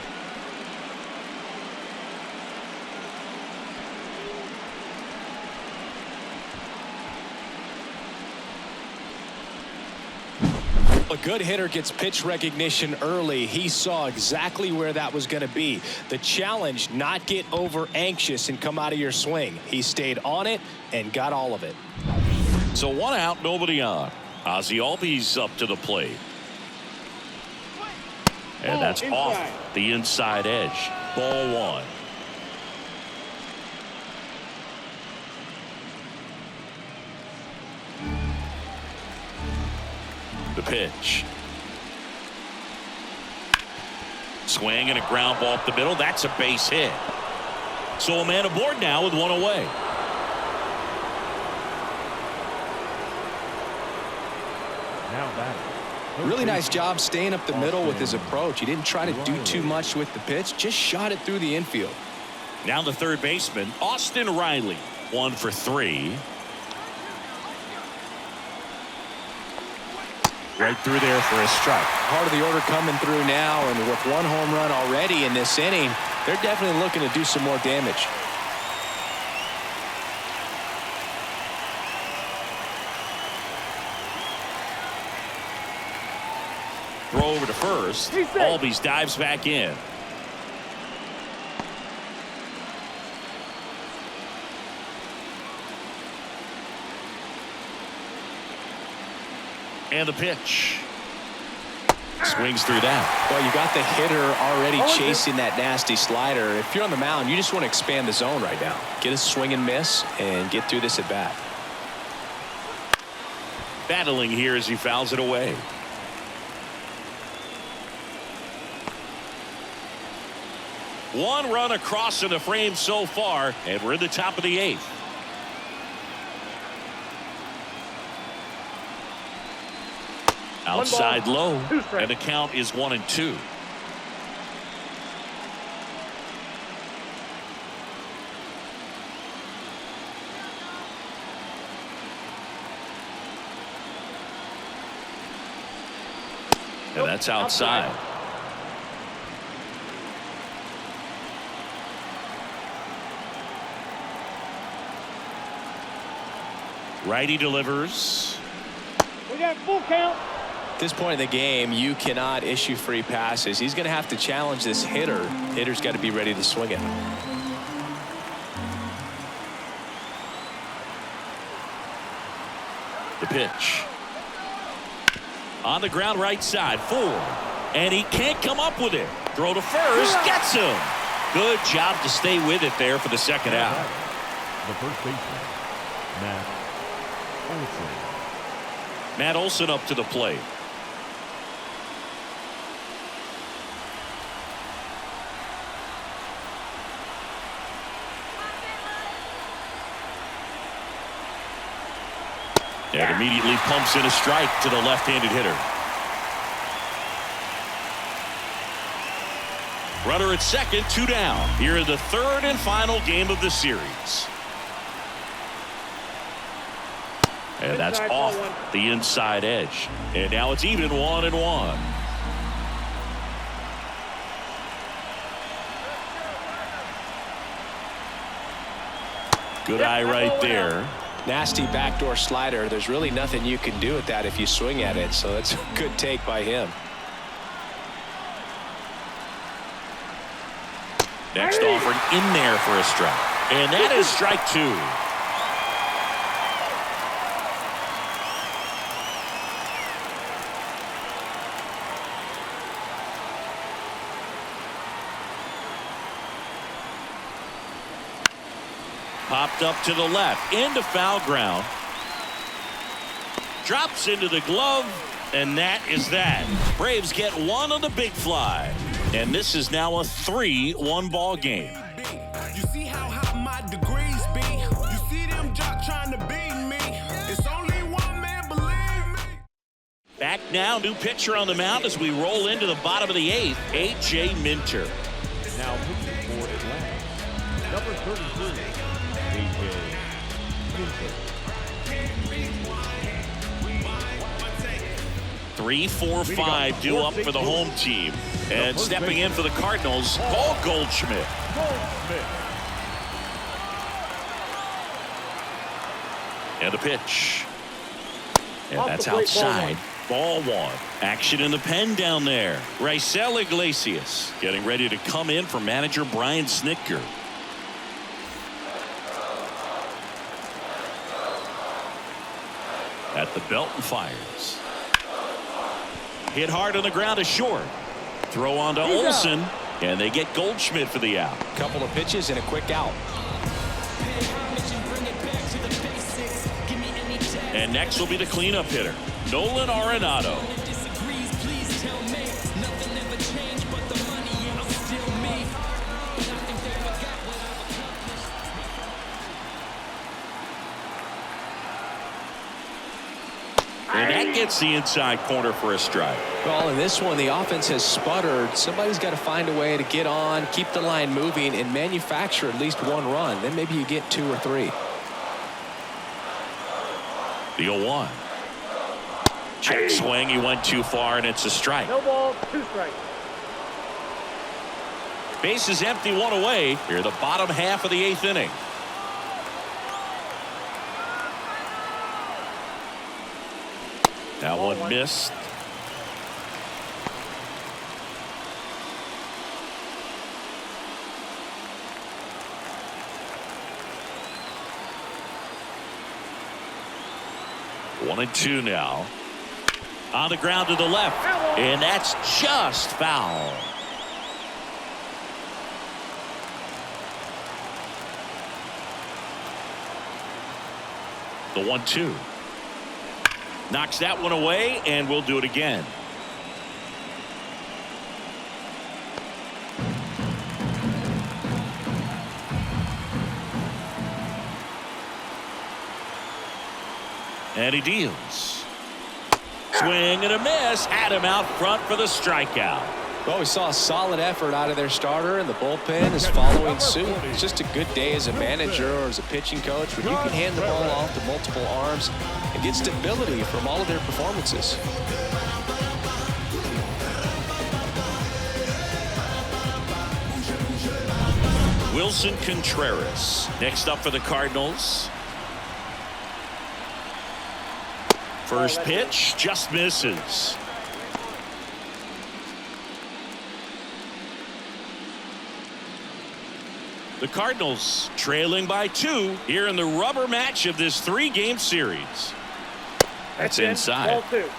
A good hitter gets pitch recognition early. He saw exactly where that was going to be. The challenge, not get over anxious and come out of your swing. He stayed on it and got all of it.
So 1 out, nobody on. Ozzie Albies up to the plate. And that's off the inside edge. Ball 1. The pitch. Swing and a ground ball up the middle. That's a base hit. So a man aboard now with 1 away.
Now batting,
Really nice job staying up the middle with his approach. He didn't try to do too much with the pitch, just shot it through the infield.
Now the third baseman, Austin Riley, 1 for 3. Right through there for a strike.
Part of the order coming through now, and with 1 home run already in this inning, they're definitely looking to do some more damage.
Throw over to first. Albies dives back in. And the pitch. Swings through that.
Well, you got the hitter already chasing that nasty slider. If you're on the mound, you just want to expand the zone right now. Get a swing and miss and get through this at bat.
Battling here as he fouls it away. One run across in the frame so far, and we're in the top of the 8th. Outside low, and the count is 1-2. And that's outside. Righty delivers.
We got full count.
At this point in the game, you cannot issue free passes. He's going to have to challenge this hitter. Hitter's got to be ready to swing it.
The pitch. On the ground right side, 4. And he can't come up with it. Throw to first, gets him. Good job to stay with it there for the second out.
The first baseman, Matt Olson.
Matt Olson up to the plate. And immediately pumps in a strike to the left-handed hitter. Runner at second, 2 down. Here in the third and final game of the series. And that's off the inside edge. And now it's even 1-1. Good eye right there.
Nasty backdoor slider. There's really nothing you can do with that if you swing at it. So that's a good take by him.
Next offering in there for a strike. And that is strike 2. Popped up to the left, into foul ground. Drops into the glove, and that is that. Braves get 1 on the big fly. And this is now a 3-1 ball game.
You see how hot my degrees be? You see them jock trying to beat me? It's only one man, believe me.
Back now, new pitcher on the mound as we roll into the bottom of the 8th, A.J. Minter.
Now pitching for Atlanta, number 33, A.J. Minter.
3-4-5 due up for the home team. And stepping in for the Cardinals, Paul Goldschmidt. And the pitch. And that's outside. Ball 1. Action in the pen down there. Raisel Iglesias getting ready to come in for manager Brian Snitker. At the belt and fires. Hit hard on the ground to short. Throw on to Olson, and they get Goldschmidt for the out.
Couple of pitches and a quick out.
And next will be the cleanup hitter, Nolan Arenado. And that gets the inside corner for a strike.
Well, in this one, the offense has sputtered. Somebody's got to find a way to get on, keep the line moving, and manufacture at least one run. Then maybe you get 2 or 3.
The 0-1. Check swing. He went too far, and it's a strike.
No ball, 2 strikes.
Base is empty, 1 away. Here, the bottom half of the 8th inning. That one missed. One and 2 now. On the ground to the left. And that's just foul. The 1-2. Knocks that one away, and we'll do it again. And he deals. Swing and a miss. Had him out front for the strikeout.
Well, we saw a solid effort out of their starter, and the bullpen is following suit. It's just a good day as a manager or as a pitching coach when you can hand the ball off to multiple arms and get stability from all of their performances.
Wilson Contreras next up for the Cardinals. First pitch just misses. The Cardinals trailing by 2 here in the rubber match of this 3-game series. That's inside.
Ball 2.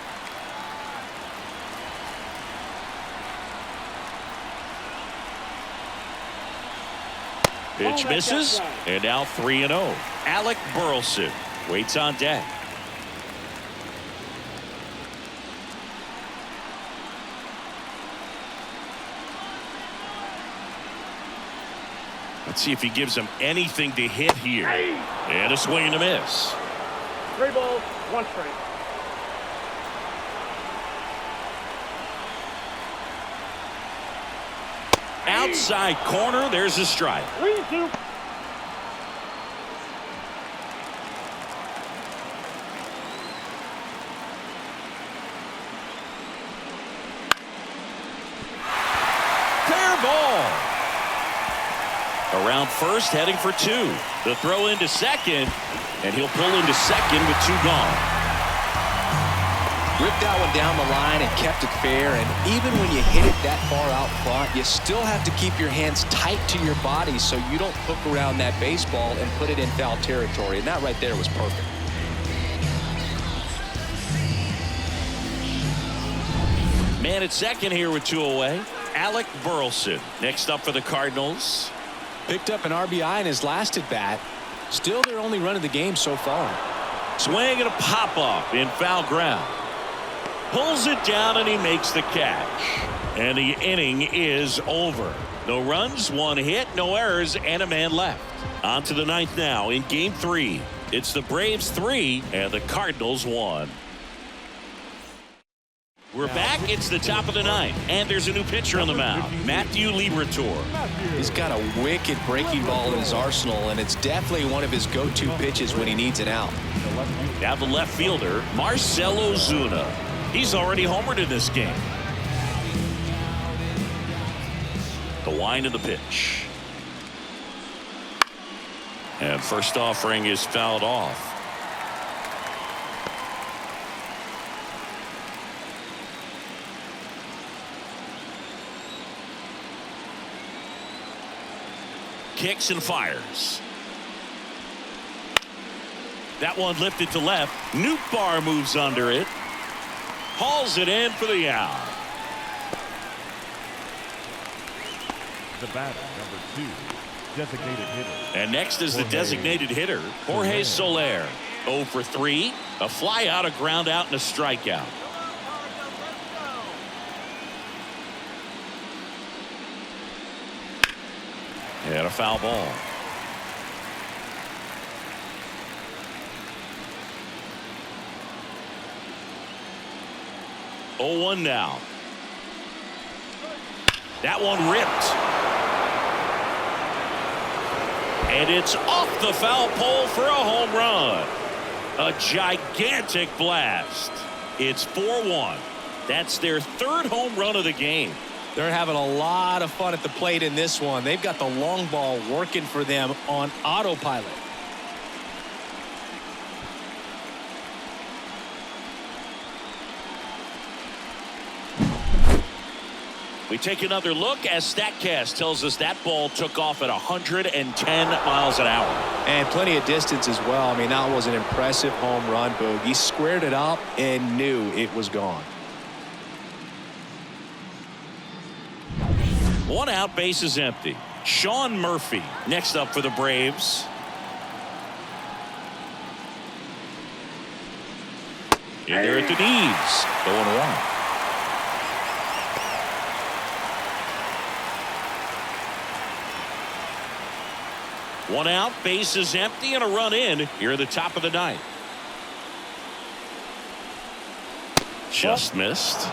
Pitch misses, and now 3-0. Alec Burleson waits on deck. Let's see if he gives him anything to hit here. And a swing and a miss.
3 balls, 1 strike.
Outside corner, there's a strike.
3-2.
Fair ball. Around first, heading for 2. The throw into second, and he'll pull into second with 2 gone.
Ripped that one down the line and kept it fair, and even when you hit it that far out front, you still have to keep your hands tight to your body so you don't hook around that baseball and put it in foul territory, and that right there was perfect.
Man at second here with 2 away. Alec Burleson next up for the Cardinals.
Picked up an RBI in his last at bat. Still their only run of the game so far.
Swing and a pop up in foul ground. Pulls it down and he makes the catch. And the inning is over. No runs, 1 hit, no errors, and a man left. On to the 9th now in game 3. It's the Braves 3 and the Cardinals 1. We're back. It's the top of the 9th, and there's a new pitcher on the mound, Matthew Liberatore.
He's got a wicked breaking ball in his arsenal, and it's definitely one of his go-to pitches when he needs an out.
Now the left fielder, Marcell Ozuna. He's already homered in this game. The wind of the pitch. And first offering is fouled off. Kicks and fires. That one lifted to left. Nootbaar moves under it. Hauls it in for the out.
The batter, number 2, designated hitter.
And next is the designated hitter, Jorge Soler. 0 for 3. A fly out, a ground out, and a strikeout. And a foul ball. 0-1 now. That one ripped. And it's off the foul pole for a home run. A gigantic blast. It's 4-1. That's their third home run of the game.
They're having a lot of fun at the plate in this one. They've got the long ball working for them on autopilot.
We take another look as StatCast tells us that ball took off at 110 miles an hour.
And plenty of distance as well. I mean, that was an impressive home run, Boog. He squared it up and knew it was gone.
1 out, base is empty. Sean Murphy next up for the Braves. In there at the knees. 0-1. One out, base is empty, and a run in here at the top of the ninth. Just missed.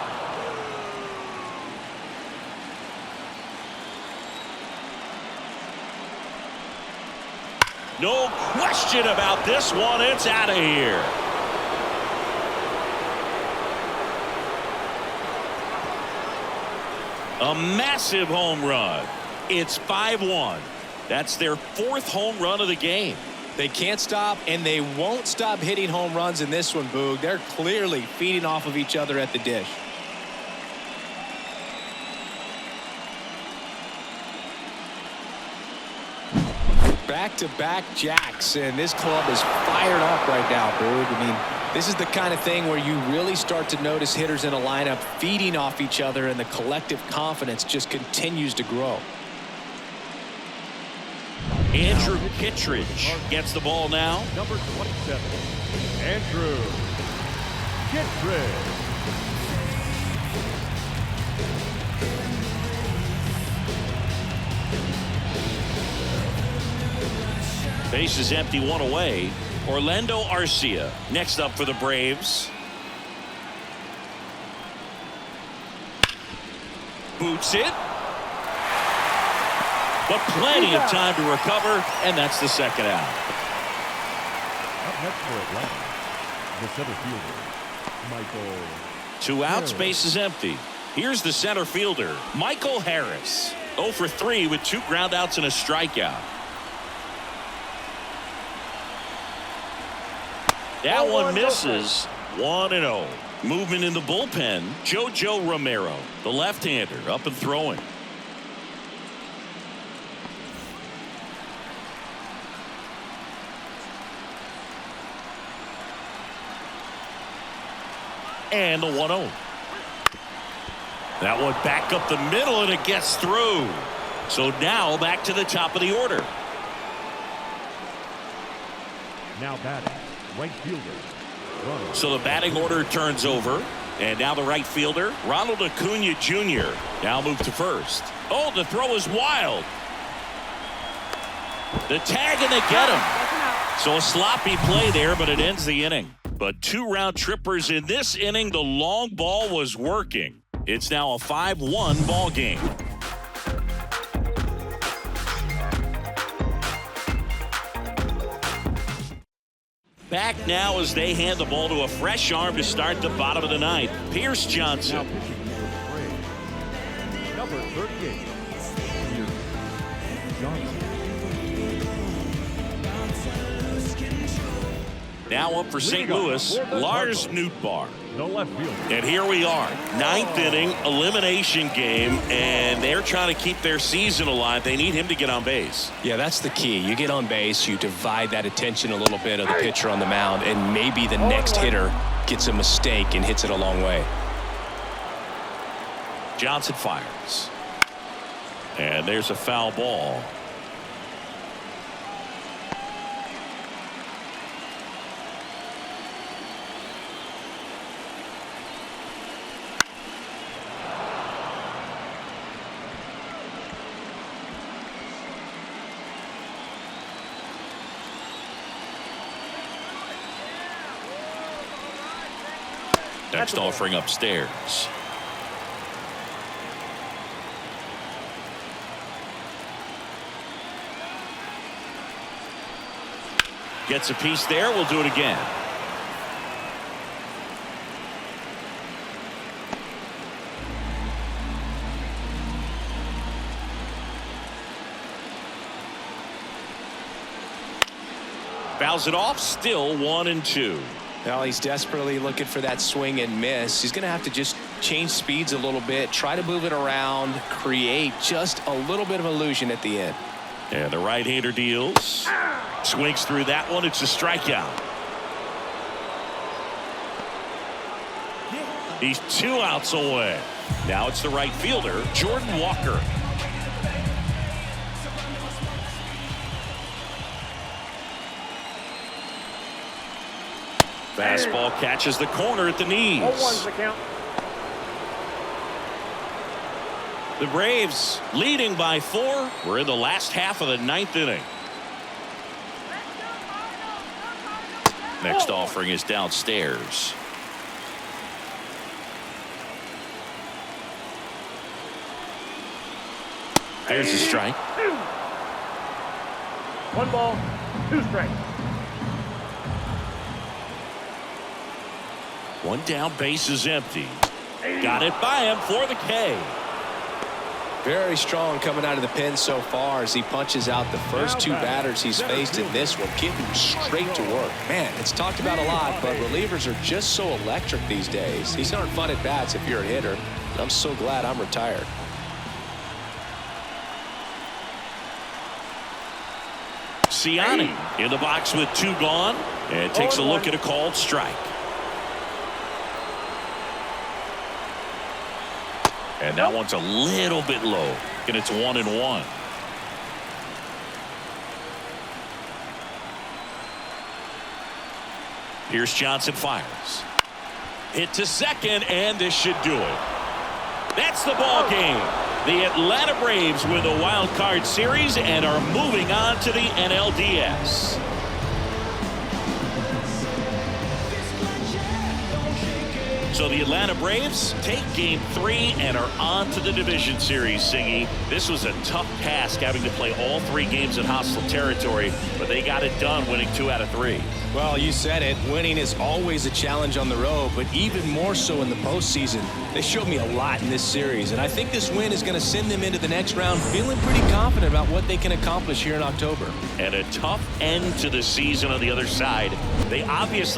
No question about this one. It's out of here. A massive home run. It's 5-1. That's their fourth home run of the game.
They can't stop, and they won't stop hitting home runs in this one, Boog. They're clearly feeding off of each other at the dish. Back-to-back jacks, and this club is fired up right now, Boog. I mean, this is the kind of thing where you really start to notice hitters in a lineup feeding off each other, and the collective confidence just continues to grow.
Andrew Kittredge gets the ball now.
Number 27, Andrew Kittredge.
Base is empty, 1 away. Orlando Arcia next up for the Braves. Boots it. But plenty of time to recover, and that's the second out.
Up next for Atlanta, the center fielder, Michael.
2 outs, base is empty. Here's the center fielder, Michael Harris. 0 for 3 with 2 groundouts and a strikeout. That one misses. 1-0. Movement in the bullpen, JoJo Romero, the left-hander, up and throwing. And the 1-0. That one back up the middle, and it gets through. So now back to the top of the order.
Now batting, right fielder. Ronald.
So the batting order turns over. And now the right fielder, Ronald Acuna Jr. now moved to first. Oh, the throw is wild. The tag, and they get him. So a sloppy play there, but it ends the inning. But 2 round trippers in this inning. The long ball was working. It's now a 5-1 ball game. Back now as they hand the ball to a fresh arm to start the bottom of the ninth. Pierce
Now
Johnson.
pitching for the Braves, number 38, Pierce Johnson.
Now up for St. Louis, Lars Nootbaar.
The left fielder.
And here we are, 9th inning, elimination game, and they're trying to keep their season alive. They need him to get on base.
Yeah, that's the key. You get on base, you divide that attention a little bit of the pitcher on the mound, and maybe the next hitter gets a mistake and hits it a long way.
Johnson fires. And there's a foul ball. Next offering upstairs. Gets a piece there. We'll do it again. Fouls it off. Still 1-2.
Well, he's desperately looking for that swing and miss. He's going to have to just change speeds a little bit, try to move it around, create just a little bit of illusion at the end.
And the right-hander deals. Swings through that one. It's a strikeout. He's 2 outs away. Now it's the right fielder, Jordan Walker. Fastball catches the corner at the knees.
0-1's the count.
The Braves leading by 4. We're in the last half of the 9th inning. Next offering is downstairs. There's a strike.
1 ball, 2 strikes.
1 down, base is empty. Got it by him for the K.
Very strong coming out of the pen so far as he punches out the first 2 batters he's faced in this one, getting straight to work. Man, it's talked about a lot, but relievers are just so electric these days. These aren't fun at bats if you're a hitter. I'm so glad I'm retired.
Ciani in the box with 2 gone and takes a look at a called strike. And that one's a little bit low, and it's 1-1. Here's Johnson fires. Hit to second, and this should do it. That's the ball game. The Atlanta Braves win the wild card series and are moving on to the NLDS. So the Atlanta Braves take game 3 and are on to the division series, Singy. This was a tough task having to play all 3 games in hostile territory, but they got it done winning 2 out of 3.
Well, you said it. Winning is always a challenge on the road, but even more so in the postseason. They showed me a lot in this series, and I think this win is going to send them into the next round feeling pretty confident about what they can accomplish here in October.
And a tough end to the season on the other side. They obviously